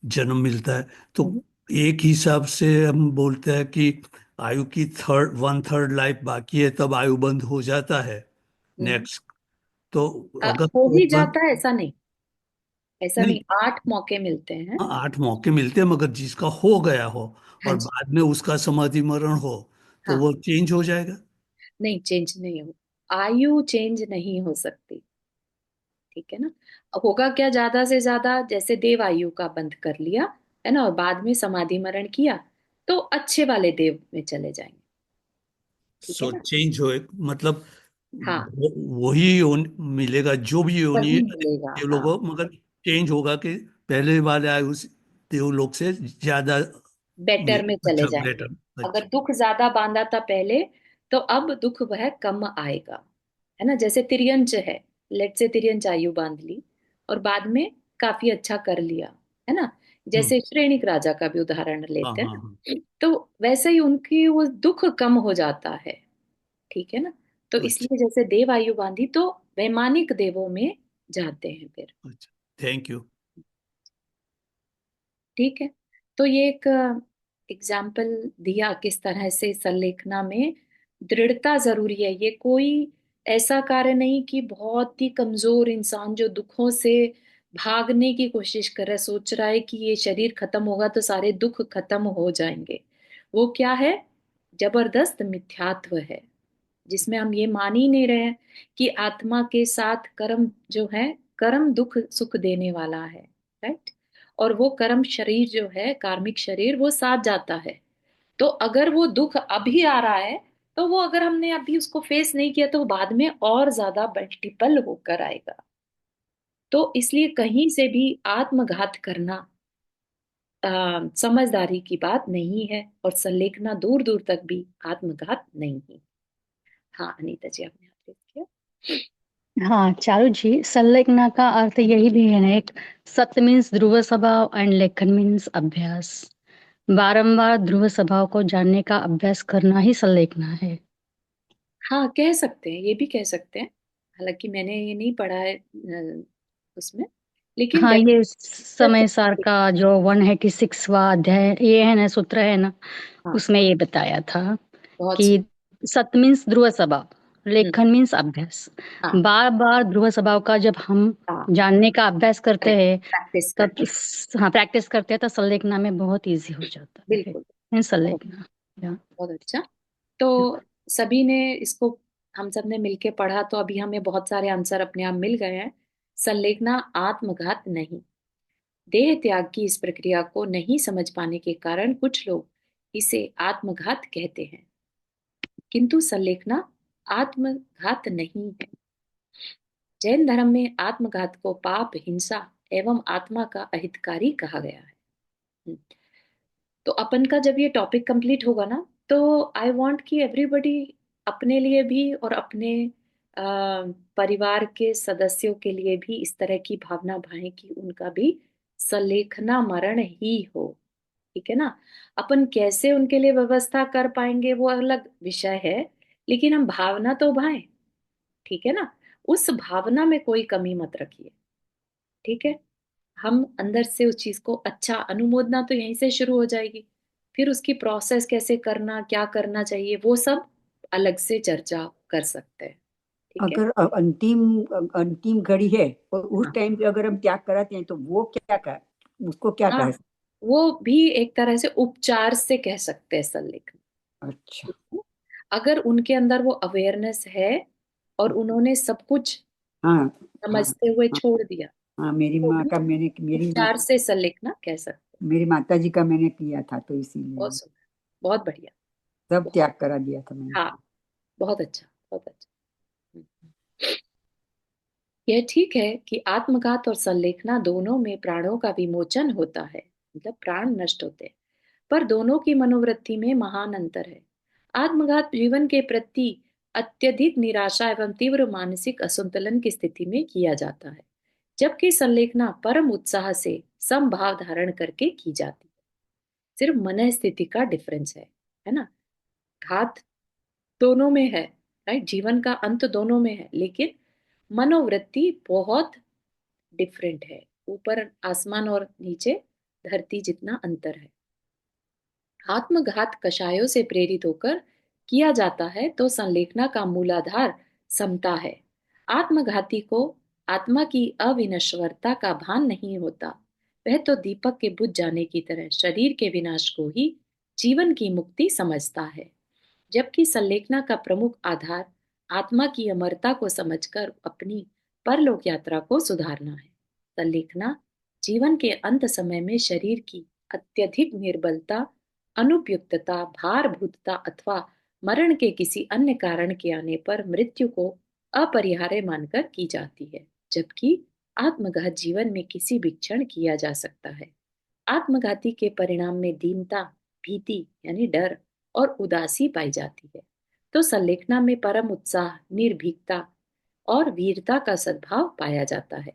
जन्म मिलता है। तो हम्म, एक हिसाब से हम बोलते हैं कि आयु की 1/3 लाइफ बाकी है, तब आयु बंद हो जाता है हम्म। नेक्स्ट। तो अगर हो वो ही बंद, जाता है ऐसा नहीं। ऐसा नहीं, नहीं, 8 मौके मिलते हैं। हाँ, 8 मौके मिलते हैं, मगर जिसका हो गया हो हाँ और जी। बाद में उसका समाधि मरण हो तो हाँ, वो चेंज हो जाएगा। नहीं चेंज नहीं हो, आयु चेंज नहीं हो सकती, ठीक है ना। होगा क्या, ज्यादा से ज्यादा जैसे देव आयु का बंद कर लिया है ना, और बाद में समाधि मरण किया तो अच्छे वाले देव में चले जाएंगे, ठीक है सो ना। चेंज हो, मतलब हाँ, वही मिलेगा जो भी योनि वही मिलेगा, हाँ। देवलोक हो, मगर चेंज होगा कि पहले वाले आए उस देवलोक से ज्यादा बेटर में चले अच्छा, जाएंगे। बेटर, अगर अच्छा। दुख ज्यादा बांधा था पहले, तो अब दुख वह कम आएगा, है ना। जैसे तिर्यंच है, लेट से तिर्यंच आयु बांध ली और बाद में काफी अच्छा कर लिया, है ना। हम्म। जैसे श्रेणिक राजा का भी उदाहरण हाँ, लेते हैं हाँ, हाँ। ना, तो वैसे ही उनकी वो दुख कम हो जाता है, ठीक है ना। तो अच्छा, इसलिए जैसे देव आयु बांधी तो वैमानिक देवों में जाते हैं फिर, अच्छा, थैंक यू। ठीक है। तो ये एक एग्जाम्पल दिया किस तरह से संलेखना में दृढ़ता जरूरी है। ये कोई ऐसा कार्य नहीं कि बहुत ही कमजोर इंसान जो दुखों से भागने की कोशिश कर रहा है, सोच रहा है कि ये शरीर खत्म होगा तो सारे दुख खत्म हो जाएंगे। वो क्या है, जबरदस्त मिथ्यात्व है, जिसमें हम ये मान ही नहीं रहे हैं कि आत्मा के साथ कर्म जो है, कर्म दुख सुख देने वाला है, राइट। और वो कर्म शरीर जो है, कार्मिक शरीर, वो साथ जाता है। तो अगर वो दुख अभी आ रहा है, तो वो अगर हमने अभी उसको फेस नहीं किया तो वो बाद में और ज्यादा मल्टीपल होकर आएगा। तो इसलिए कहीं से भी आत्मघात करना समझदारी की बात नहीं है, और संलेखना दूर दूर तक भी आत्मघात नहीं है। हाँ अनीता जी, आपने हाथ रेस किया। हाँ चारू जी, संलग्न का अर्थ यही भी है ना, एक सत्य मीन्स ध्रुव स्वभाव एंड लेखन मीन्स अभ्यास। बारंबार ध्रुव स्वभाव को जानने का अभ्यास करना ही संलेखना है। हाँ कह सकते हैं, ये भी कह सकते हैं। हालांकि मैंने ये नहीं पढ़ा है उसमें, लेकिन हाँ, ये कर समय सार सकते हैं। का जो 186वां अध्याय ये है ना, सूत्र है ना, हाँ, उसमें ये बताया था बहुत कि सुंदर। सत्य मीन्स ध्रुव स्वभाव, हम्म, लेखन मीन्स अभ्यास। हाँ बार बार ध्रुव स्वभाव का जब हम हाँ, जानने का अभ्यास करते करेक्ट, हैं, प्रैक्टिस तब करते हैं। हाँ प्रैक्टिस करते हैं तो संलेखना में बहुत इजी हो जाता है। बिल्कुल, बहुत संलेखना या बहुत अच्छा। तो सभी ने इसको, हम सब ने मिलके पढ़ा तो अभी हमें बहुत सारे आंसर अपने आप मिल गए हैं। संलेखना आत्मघात नहीं। देह त्याग की इस प्रक्रिया को नहीं समझ पाने के कारण कुछ लोग इसे आत्मघात कहते हैं, किंतु संलेखना आत्मघात नहीं है। जैन धर्म में आत्मघात को पाप, हिंसा एवं आत्मा का अहितकारी कहा गया है। हम्म, तो अपन का जब ये टॉपिक कंप्लीट होगा ना, तो आई वांट कि एवरीबडी अपने लिए भी और अपने अ, परिवार के सदस्यों के लिए भी इस तरह की भावना भाएं कि उनका भी सलेखना मरण ही हो, ठीक है ना। अपन कैसे उनके लिए व्यवस्था कर पाएंगे वो अलग विषय है, लेकिन हम भावना तो भाएं, ठीक है ना। उस भावना में कोई कमी मत रखिए, ठीक है। हम अंदर से उस चीज को अच्छा, अनुमोदना तो यहीं से शुरू हो जाएगी। फिर उसकी प्रोसेस कैसे करना, क्या करना चाहिए, वो सब अलग से चर्चा कर सकते हैं, ठीक है। अगर अंतिम अंतिम घड़ी है और उस हाँ टाइम पे अगर हम त्याग कराते हैं तो वो क्या कर, उसको क्या हाँ, कह। वो भी एक तरह से उपचार से कह सकते हैं संलेखन, अच्छा। ठीक है? अगर उनके अंदर वो अवेयरनेस है और उन्होंने सब कुछ हाँ हाँ समझते हुए हाँ। छोड़ दिया, हाँ, मेरी तो माँ भी का मैंने उपचार से संलेखना कह सकते हैं। मेरी माता जी का मैंने किया था तो इसीलिए बहुत सुंदर, बहुत बढ़िया, सब बहुत, त्याग करा दिया था मैंने। हाँ, बहुत अच्छा, बहुत अच्छा। हम्म। यह ठीक है कि आत्मघात और संलेखना दोनों में प्राणों का विमोचन होता है, मतलब प्राण नष्ट होते हैं, पर दोनों की मनोवृत्ति में महान अंतर है। आत्मघात जीवन के प्रति अत्यधिक निराशा एवं तीव्र मानसिक असंतुलन की स्थिति में किया जाता है, जबकि संलेखना परम उत्साह से समभाव धारण करके की जाती है। सिर्फ मन स्थिति का डिफरेंस है ना। घात दोनों में है, राइट, जीवन का अंत दोनों में है, लेकिन मनोवृत्ति बहुत डिफरेंट है। ऊपर आसमान और नीचे धरती जितना अंतर है। आत्मघात कषायों से प्रेरित होकर किया जाता है, तो संलेखना का मूलाधार समता है। आत्मघाती को आत्मा की अविनश्वरता का भान नहीं होता, वह तो दीपक के बुझ जाने की तरह शरीर के विनाश को ही जीवन की मुक्ति समझता है। जबकि संलेखना का प्रमुख आधार आत्मा की अमरता को समझकर अपनी परलोक यात्रा को सुधारना है। संलेखना जीवन के अंत समय में शरीर की अत्यधिक निर्बलता, अनुपयुक्तता, भारभूतता अथवा मरण के किसी अन्य कारण के आने पर मृत्यु को अपरिहार्य मानकर की जाती है, जबकि आत्मघात जीवन में किसी भी क्षण किया जा सकता है। आत्मघाती के परिणाम में दीनता, भीति यानी डर और उदासी पाई जाती है, तो संलेखना में परम उत्साह, निर्भीकता और वीरता का सद्भाव पाया जाता है।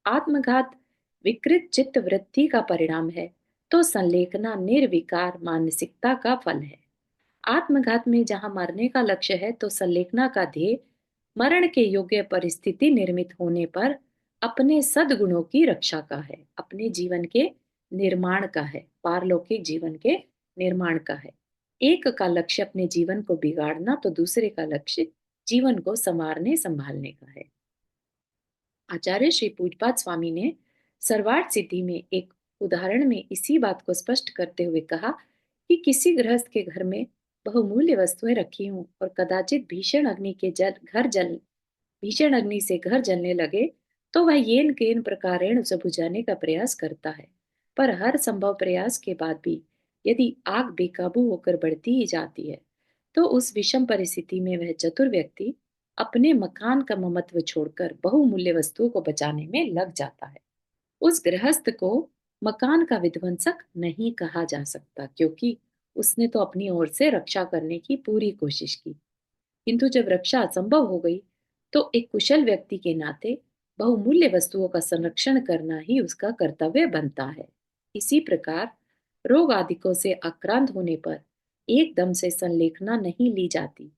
आत्मघात विकृत चित्त वृत्ति का परिणाम है, तो संलेखना निर्विकार मानसिकता का फल है। आत्मघात में जहां मरने का लक्ष्य है, तो संलेखना का ध्येय मरण के योग्य परिस्थिति निर्मित होने पर अपने सद्गुणों की रक्षा का है, अपने जीवन के निर्माण का है, पारलौकिक जीवन के निर्माण का है। एक का लक्ष्य अपने जीवन को बिगाड़ना, तो दूसरे का लक्ष्य जीवन को संवारने संभालने का है। आचार्य श्री पूजपाद स्वामी ने सर्वार्थ सिद्धि में एक उदाहरण में इसी बात को स्पष्ट करते हुए कहा कि किसी गृहस्थ के घर में बहुमूल्य वस्तुएं रखी हों और कदाचित भीषण अग्नि से घर जलने लगे, तो वह येन केन प्रकारेण उसे बुझाने का प्रयास करता है। पर हर संभव प्रयास के बाद भी यदि आग बेकाबू होकर बढ़ती ही जाती है, तो उस विषम परिस्थिति में वह चतुर व्यक्ति अपने मकान का ममत्व छोड़कर बहुमूल्य वस्तुओं को बचाने में लग जाता है। उस गृहस्थ को मकान का विध्वंसक नहीं कहा जा सकता, क्योंकि उसने तो अपनी ओर से रक्षा करने की पूरी कोशिश की, किंतु जब रक्षा असंभव हो गई, तो एक कुशल व्यक्ति के नाते बहुमूल्य वस्तुओं का संरक्षण करना ही उसका कर्तव्य बनता है। इसी प्रकार रोग आदिकों से आक्रांत होने पर एकदम से संलेखना नहीं ली जाती,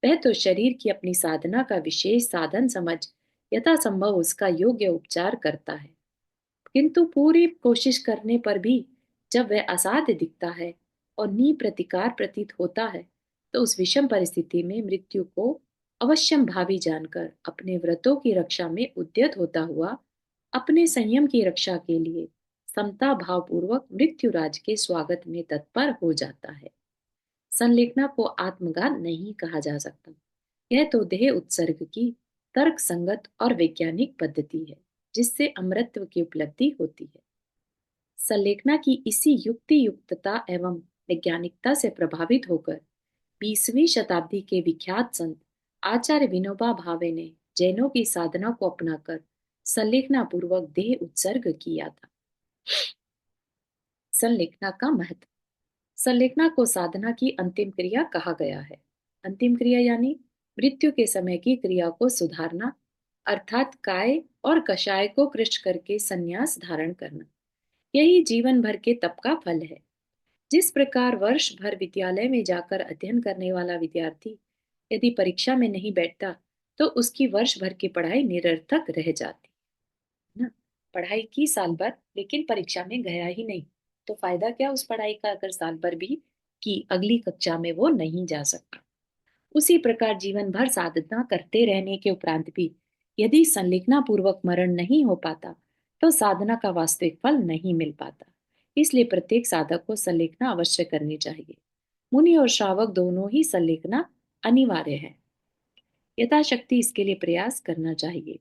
वह तो शरीर की अपनी साधना का विशेष साधन समझ यथासंभव उसका योग्य उपचार करता है। किंतु पूरी कोशिश करने पर भी जब वह असाध्य दिखता है और निप्रतिकार प्रतीत होता है, तो उस विषम परिस्थिति में मृत्यु को अवश्यम भावी जानकर अपने व्रतों की रक्षा में उद्यत होता हुआ अपने संयम की रक्षा के लिए समता भाव पूर्वक मृत्युराज के स्वागत में तत्पर हो जाता है। संलेखना को आत्मघात नहीं कहा जा सकता, यह तो देह उत्सर्ग की तर्क संगत और वैज्ञानिक पद्धति है, जिससे अमरत्व की उपलब्धि होती है। संलेखना की इसी युक्ति युक्तता एवं वैज्ञानिकता से प्रभावित होकर 20वीं शताब्दी के विख्यात संत आचार्य विनोबा भावे ने जैनों की साधना को अपनाकर संलेखना पूर्वक देह उत्सर्ग किया था। संलेखना का महत्व। संलेखना को साधना की अंतिम क्रिया कहा गया है। अंतिम क्रिया यानी मृत्यु के समय की क्रिया को सुधारना, अर्थात काय और कषाय को कृष्ण करके संन्यास धारण करना। यही जीवन भर के तप का फल है। जिस प्रकार वर्ष भर विद्यालय में जाकर अध्ययन करने वाला विद्यार्थी यदि परीक्षा में नहीं बैठता, तो उसकी वर्ष भर की पढ़ाई निरर्थक रह जाती है ना। पढ़ाई की साल भर, लेकिन परीक्षा में गया ही नहीं, तो फायदा क्या उस पढ़ाई का, अगर साल भर भी की अगली कक्षा में वो नहीं जा सकता। उसी प्रकार जीवन भर साधना करते रहने के उपरांत भी यदि संलेखना पूर्वक मरण नहीं हो पाता, तो साधना का वास्तविक फल नहीं मिल पाता। इसलिए प्रत्येक साधक को संलेखना अवश्य करनी चाहिए। मुनि और श्रावक दोनों ही संलेखना अनिवार्य है। यथाशक्ति इसके लिए प्रयास करना चाहिए।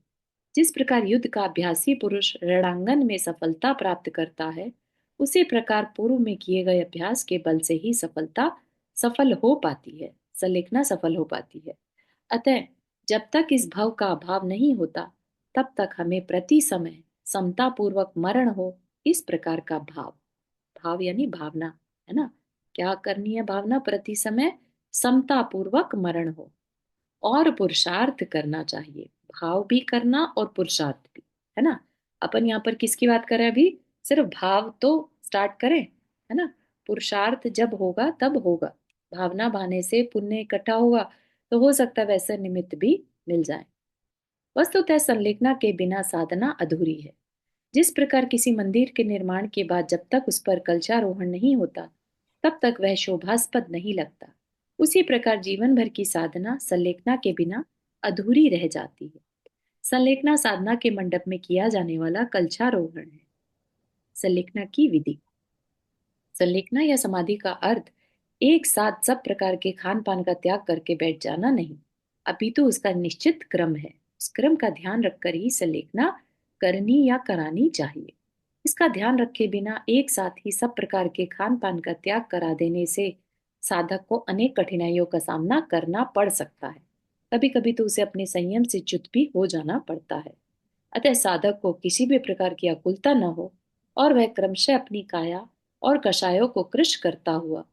जिस प्रकार युद्ध का अभ्यासी पुरुष रणांगन में सफलता प्राप्त करता है, उसी प्रकार पूर्व में किए गए अभ्यास के बल से ही सफल हो पाती है, संलेखना सफल हो पाती है। अतः जब तक इस भाव का अभाव नहीं होता, तब तक हमें प्रति समय समता पूर्वक मरण हो, इस प्रकार का भाव यानी भावना, है ना। क्या करनी है भावना? प्रति समय समता पूर्वक मरण हो और पुरुषार्थ करना चाहिए। भाव भी करना और पुरुषार्थ भी, है ना। अपन यहाँ पर किसकी बात कर रहे हैं? अभी सिर्फ भाव तो स्टार्ट करें, है ना। पुरुषार्थ जब होगा तब होगा। भावना भाने से पुण्य इकट्ठा होगा, तो हो सकता है वैसे निमित्त भी मिल जाए। वस्तुतः संलेखना के बिना साधना अधूरी है। जिस प्रकार किसी मंदिर के निर्माण के बाद जब तक उस पर कलशारोहण नहीं होता, तब तक वह शोभास्पद नहीं लगता, उसी प्रकार जीवन भर की साधना संलेखना के बिना अधूरी रह जाती है। संलेखना साधना के मंडप में किया जाने वाला कलशारोहण है। संलेखना की विधि। संलेखना या समाधि का अर्थ एक साथ सब प्रकार के खान पान का त्याग करके बैठ जाना नहीं, अपितु उसका निश्चित क्रम है। उस क्रम का ध्यान रखकर ही संलेखना करनी या करानी चाहिए। इसका ध्यान रखे बिना एक साथ ही सब प्रकार के खान पान का त्याग करा देने से साधक को अनेक कठिनाइयों का सामना करना पड़ सकता है। कभी कभी तो उसे अपने संयम से च्युत भी हो जाना पड़ता है। अतः साधक को किसी भी प्रकार की आकुलता न हो और वह क्रमशः अपनी काया और कषायों को कृश करता हुआ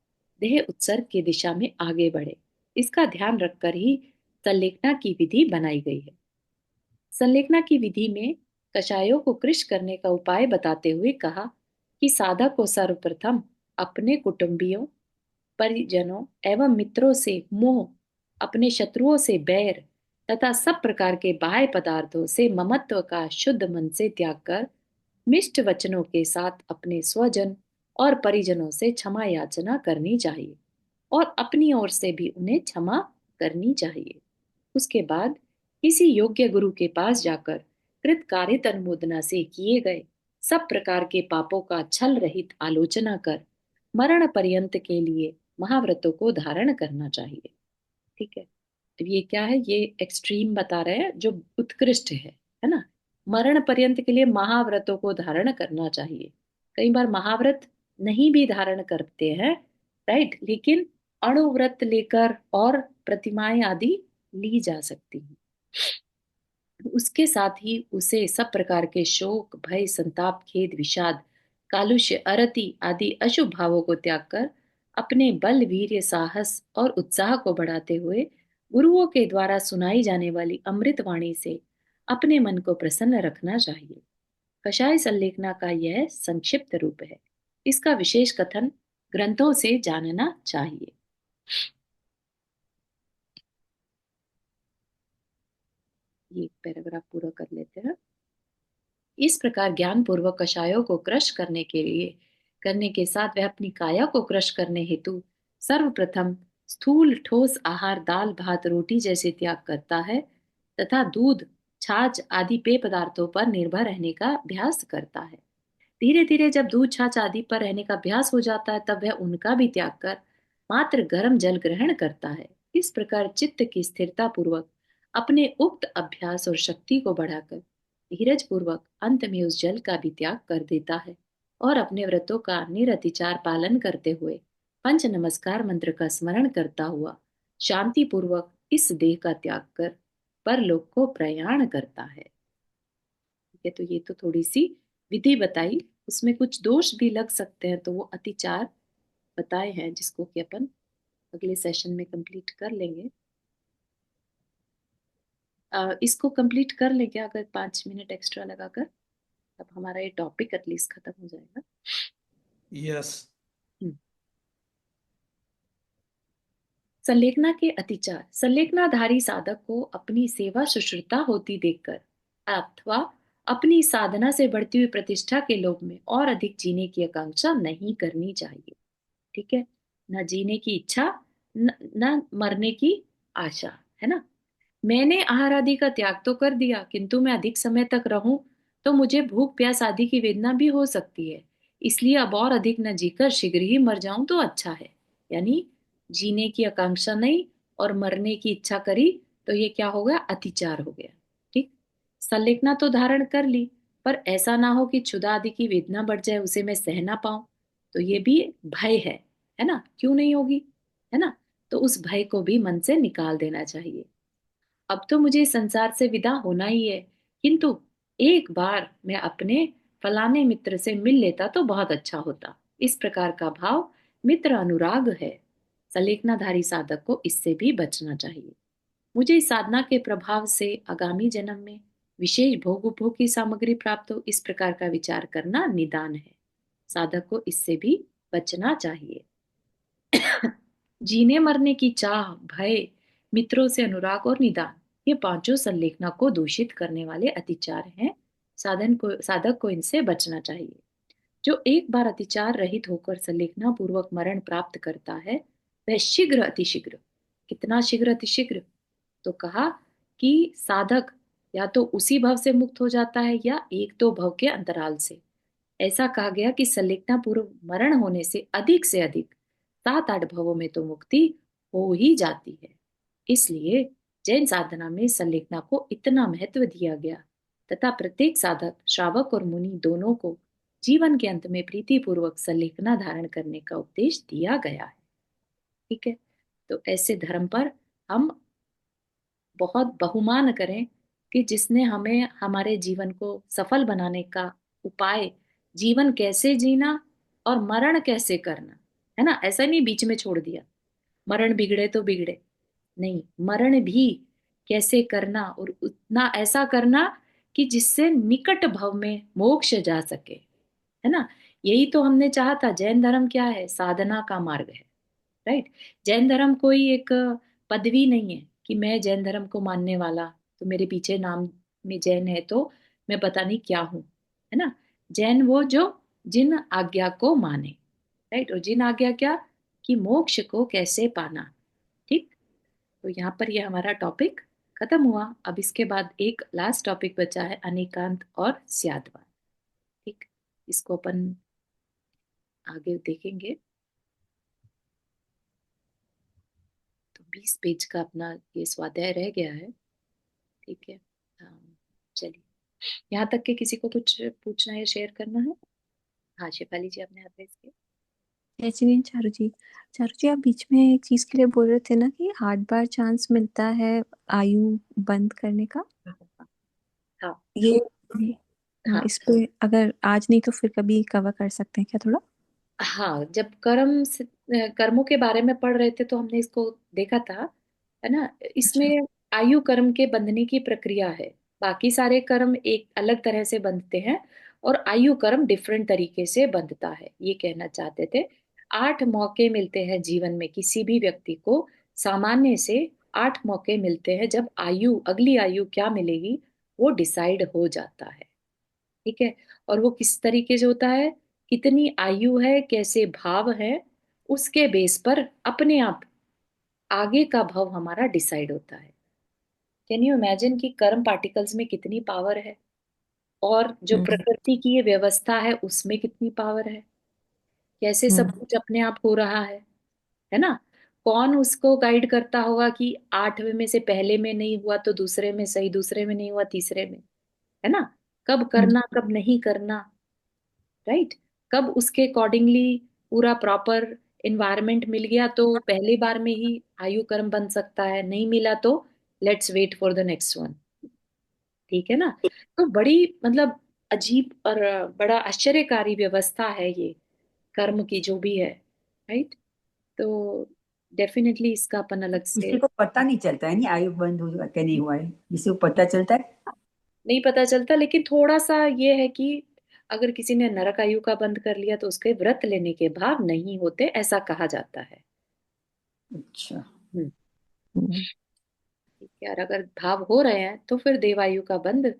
देह उत्सर्ग की दिशा में आगे बढ़े, इसका ध्यान रखकर ही संलेखना की विधि बनाई गई है। संलेखना की विधि में कषायों को कृश करने का उपाय बताते हुए कहा कि साधक को सर्वप्रथम अपने कुटुंबियों, परिजनों एवं मित्रों से मोह, अपने शत्रुओं से बैर तथा सब प्रकार के बाह्य पदार्थों से ममत्व का शुद्ध मन से त्याग कर मिष्ट वचनों के साथ अपने स्वजन और परिजनों से क्षमा याचना करनी चाहिए और अपनी ओर से भी उन्हें क्षमा करनी चाहिए। उसके बाद किसी योग्य गुरु के पास जाकर कृतकार्यत अनुमोदना से किए गए सब प्रकार के पापों का छल रहित आलोचना कर मरण पर्यंत के लिए महाव्रतों को धारण करना चाहिए। ठीक है, तो ये क्या है, ये एक्सट्रीम बता रहे हैं जो उत्कृष्ट है ना। मरण पर्यंत के लिए महाव्रतों को धारण करना चाहिए। कई बार महाव्रत नहीं भी धारण करते हैं, राइट, लेकिन अणुव्रत लेकर और प्रतिमाएं आदि ली जा सकती हैं। उसके साथ ही उसे सब प्रकार के शोक, भय, संताप, खेद, विषाद, कालुष्य, अरति आदि अशुभ भावों को त्याग कर अपने बल, वीर्य, साहस और उत्साह को बढ़ाते हुए गुरुओं के द्वारा सुनाई जाने वाली अमृत वाणी से अपने मन को प्रसन्न रखना चाहिए। कषाय संलेखना का यह संक्षिप्त रूप है। इसका विशेष कथन ग्रंथों से जानना चाहिए। ये पैराग्राफ पूरा कर लेते हैं। इस प्रकार ज्ञान पूर्वक कषायों को क्रश करने के साथ वह अपनी काया को क्रश करने हेतु सर्वप्रथम स्थूल ठोस आहार दाल भात रोटी जैसे त्याग करता है तथा दूध छाछ आदि पेय पदार्थों पर निर्भर रहने का अभ्यास करता है। धीरे धीरे जब दूध छाछ आदि पर रहने का अभ्यास हो जाता है तब वह उनका भी त्याग कर मात्र गर्म जल ग्रहण करता है। इस प्रकार चित्त की स्थिरता पूर्वक अपने उक्त अभ्यास और शक्ति को बढ़ाकर धीरज पूर्वक अंत में उस जल का भी त्याग कर देता है और अपने व्रतों का निरतिचार पालन करते हुए पंच नमस्कार मंत्र का स्मरण करता हुआ शांति पूर्वक इस देह का त्याग कर परलोक को प्रयाण करता है। ठीक है, तो ये तो थोड़ी सी विधि बताई, उसमें कुछ दोष भी लग सकते हैं तो वो अतिचार बताए हैं जिसको कि अपन अगले सेशन में कंप्लीट कर लेंगे। इसको कंप्लीट कर लेंगे अगर 5 मिनट एक्स्ट्रा लगाकर, अब हमारा ये टॉपिक एटलीस्ट खत्म हो जाएगा। यस। संलेखना के अतिचार। संलेखनाधारी साधक को अपनी सेवा शुश्रूषा होती देखकर अथवा अपनी साधना से बढ़ती हुई प्रतिष्ठा के लोभ में और अधिक जीने की आकांक्षा नहीं करनी चाहिए। ठीक है, न जीने की इच्छा न मरने की आशा, है ना। मैंने आहार आदि का त्याग तो कर दिया किंतु मैं अधिक समय तक रहूं तो मुझे भूख प्यास आदि की वेदना भी हो सकती है, इसलिए अब और अधिक न जीकर शीघ्र ही मर जाऊं तो अच्छा है। यानी जीने की आकांक्षा नहीं और मरने की इच्छा करी तो ये क्या हो गया, अतिचार हो गया। ठीक, संलेखना तो धारण कर ली पर ऐसा ना हो कि क्षुधा आदि की वेदना बढ़ जाए, उसे मैं सह ना पाऊं, तो ये भी भय है ना, क्यों नहीं होगी, है ना। तो उस भय को भी मन से निकाल देना चाहिए। अब तो मुझे संसार से विदा होना ही है किंतु एक बार मैं अपने फलाने मित्र से मिल लेता तो बहुत अच्छा होता, इस प्रकार का भाव मित्र अनुराग है। संलेखनाधारी साधक को इससे भी बचना चाहिए। मुझे इस साधना के प्रभाव से आगामी जन्म में विशेष भोग उपभोग की सामग्री प्राप्त हो, इस प्रकार का विचार करना निदान है। साधक को इससे भी बचना चाहिए। जीने मरने की चाह, भय, मित्रों से अनुराग और निदान, ये पांचों संलेखना को दूषित करने वाले अतिचार हैं। साधक को इनसे बचना चाहिए। जो एक बार अतिचार रहित होकर संलेखना पूर्वक मरण प्राप्त करता है वह शीघ्र अतिशीघ्र, कितना शीघ्र अतिशीघ्र, तो कहा कि साधक या तो उसी भव से मुक्त हो जाता है या एक दो भव के अंतराल से। ऐसा कहा गया कि संलेखना पूर्व मरण होने से अधिक 7-8 भवों में तो मुक्ति हो ही जाती है। इसलिए जैन साधना में संलेखना को इतना महत्व दिया गया तथा प्रत्येक साधक, श्रावक और मुनि दोनों को जीवन के अंत में प्रीति पूर्वक संलेखना धारण करने का उपदेश दिया गया है। ठीक है, तो ऐसे धर्म पर हम बहुत बहुमान करें कि जिसने हमें हमारे जीवन को सफल बनाने का उपाय, जीवन कैसे जीना और मरण कैसे करना, है ना, ऐसा नहीं बीच में छोड़ दिया, मरण बिगड़े तो बिगड़े, नहीं, मरण भी कैसे करना और उतना ऐसा करना कि जिससे निकट भव में मोक्ष जा सके, है ना। यही तो हमने चाहा था। जैन धर्म क्या है? साधना का मार्ग है, राइट। जैन धर्म कोई एक पदवी नहीं है कि मैं जैन धर्म को मानने वाला, तो मेरे पीछे नाम में जैन है तो मैं पता नहीं क्या हूं, है ना। जैन वो जो जिन आज्ञा को माने, राइट, और जिन आज्ञा क्या, कि मोक्ष को कैसे पाना। ठीक, तो यहाँ पर ये हमारा टॉपिक खत्म हुआ। अब इसके बाद एक लास्ट टॉपिक बचा है, अनेकांत और स्याद्वाद। ठीक, इसको अपन आगे देखेंगे। तो 20 पेज का अपना ये स्वाध्याय रह गया है। ठीक है, चलिए, यहाँ तक के किसी को कुछ पूछना है, शेयर करना है? हाँ, शेफाली जी, आपने हाथ रेज किया। जय श्री चारू जी। चारू जी, आप बीच में एक चीज के लिए बोल रहे थे ना कि 8 बार चांस मिलता है आयु बंद करने का। हाँ ये हाँ, हाँ इस पे अगर आज नहीं तो फिर कभी कवर कर सकते हैं क्या थोड़ा? हाँ, जब कर्मों के बारे में पढ़ रहे थे तो हमने इसको देखा था, है ना। अच्छा। इसमें आयु कर्म के बंधने की प्रक्रिया है। बाकी सारे कर्म एक अलग तरह से बंधते हैं और आयु कर्म डिफरेंट तरीके से बंधता है, ये कहना चाहते थे। 8 मौके मिलते हैं जीवन में किसी भी व्यक्ति को, सामान्य से 8 मौके मिलते हैं जब आयु, अगली आयु क्या मिलेगी वो डिसाइड हो जाता है। ठीक है, और वो किस तरीके से होता है, कितनी आयु है, कैसे भाव है, उसके बेस पर अपने आप आगे का भाव हमारा डिसाइड होता है। कैन यू इमेजिन कि कर्म पार्टिकल्स में कितनी पावर है, और जो हम्म प्रकृति की ये व्यवस्था है उसमें कितनी पावर है, कैसे सब हम्म कुछ अपने आप हो रहा है ना। कौन उसको गाइड करता होगा कि 8वें में से पहले में नहीं हुआ तो दूसरे में सही, दूसरे में नहीं हुआ तीसरे में, है ना। कब हम्म करना कब नहीं करना, राइट। कब उसके अकॉर्डिंगली पूरा प्रॉपर इन्वायरमेंट मिल गया तो पहली बार में ही आयु कर्म बन सकता है, नहीं मिला तो let's wait for the next one. ठीक है ना। तो बड़ी मतलब अजीब और बड़ा आश्चर्यकारी व्यवस्था है ये कर्म की जो भी है, राइट। तो डेफिनेटली इसका अपन अलग से किसी को पता नहीं चलता है, नहीं आयु बंद हुआ क्या नहीं हुआ है, किसी को पता चलता है? नहीं पता चलता, लेकिन थोड़ा सा ये है कि अगर किसी ने नरक आयु का बंद कर लिया तो उसके व्रत लेने के भाव नहीं होते, ऐसा कहा जाता है। अच्छा। हम्म, हम्म। ठीक है, और अगर भाव हो रहे हैं तो फिर देवायु का बंद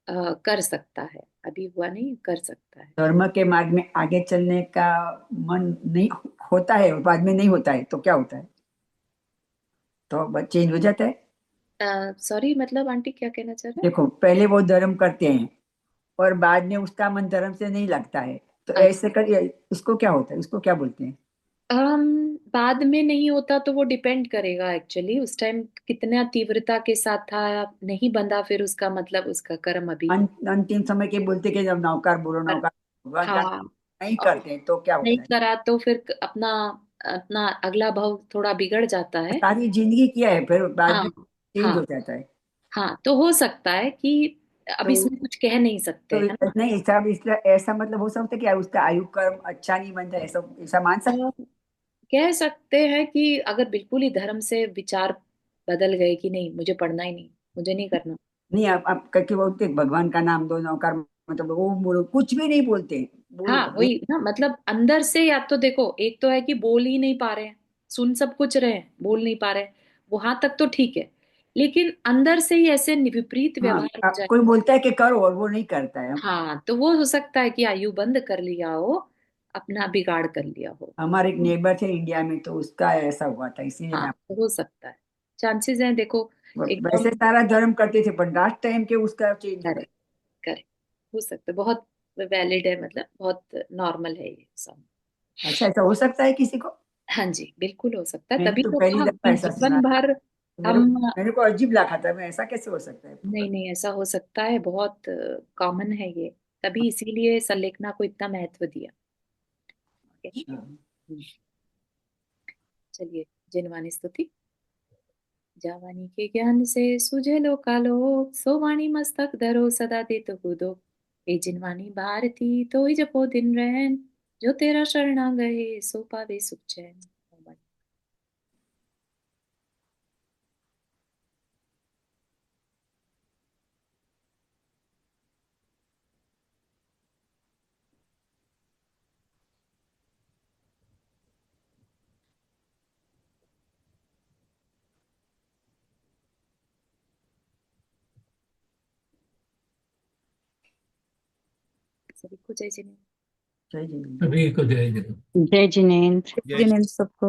कर सकता है, अभी हुआ नहीं, कर सकता है। धर्म के मार्ग में आगे चलने का मन नहीं होता है, बाद में नहीं होता है तो क्या होता है? तो चेंज हो जाता है। सॉरी, मतलब आंटी क्या कहना चाह रहे देखो, पहले वो धर्म करते हैं और बाद में उसका मन धर्म से नहीं लगता है, तो हैं? ऐसे कर उसको क्या होता है, उसको क्या बोलते हैं? बाद में नहीं होता तो वो डिपेंड करेगा एक्चुअली उस टाइम कितना तीव्रता के साथ था, नहीं बंधा फिर उसका मतलब उसका कर्म अभी। अंतिम समय के बोलते कि जब नौकार बोलो कर, नौकार, भगवान का हाँ, नहीं और करते हैं तो क्या नहीं होता है? करा तो फिर अपना अपना अगला भाव थोड़ा बिगड़ जाता है। सारी जिंदगी किया है फिर बाद हाँ में चेंज हाँ हो जाता है। हाँ, तो हो सकता है कि अब तो इसमें कुछ कह नहीं सकते, तो है ना। नहीं, ऐसा इसलिए ऐसा मतलब हो सकता है कि उसका आयु कर्म अच्छा नहीं बनता, ऐसा ऐसा मान सकते? अ, कह सकते हैं कि अगर बिल्कुल ही धर्म से विचार बदल गए कि नहीं मुझे पढ़ना ही नहीं, मुझे नहीं करना। नहीं, आप करके बोलते भगवान का नाम दो नौकर, मतलब वो कुछ भी नहीं बोलते, हाँ वही ना, मतलब अंदर से या तो देखो, एक तो है कि बोल ही नहीं पा रहे हैं, सुन सब कुछ रहे हैं, बोल नहीं पा रहे हैं, वहां तक तो ठीक है, लेकिन अंदर से ही ऐसे विपरीत हाँ, व्यवहार हो जाए। कोई बोलता है कि करो और वो नहीं करता है। हाँ, तो वो हो सकता है कि आयु बंद कर लिया हो, अपना बिगाड़ कर लिया हो। हमारे एक नेबर थे इंडिया में, तो उसका ऐसा हुआ था, इसीलिए हाँ, मैं तो हो सकता है, चांसेस हैं देखो। एकदम वैसे सारा धर्म करते थे पर लास्ट टाइम के उसका चेंज हो गया। करेक्ट, करेक्ट, हो सकता है, बहुत वैलिड है, मतलब बहुत नॉर्मल है ये सब। अच्छा, ऐसा हो सकता है किसी को? हाँ जी, बिल्कुल हो सकता है, मैंने तभी तो तो पहली कहा दफा कि ऐसा सुना जीवन है। भर मेरे हम। मेरे को अजीब लगा था, मैं ऐसा कैसे हो सकता है? नहीं नहीं, ऐसा हो सकता है, बहुत कॉमन है ये, तभी इसीलिए संलेखना को इतना महत्व दिया। ओके, अच्छा। चलिए, जिनवानी स्तुति। जावानी के ज्ञान से सुझे लोकालोक, सो वाणी मस्तक धरो सदा देत कूदो। ए जिनवानी भारती तो ही जपो दिन रैन, जो तेरा शरणा गए सो पावे सुख चैन। सभी को जय जिनेन्द्र। जय जिनेन्द्र। सभी को जय जय। जय जिनेन्द्र। जिनेन्द्र सबको।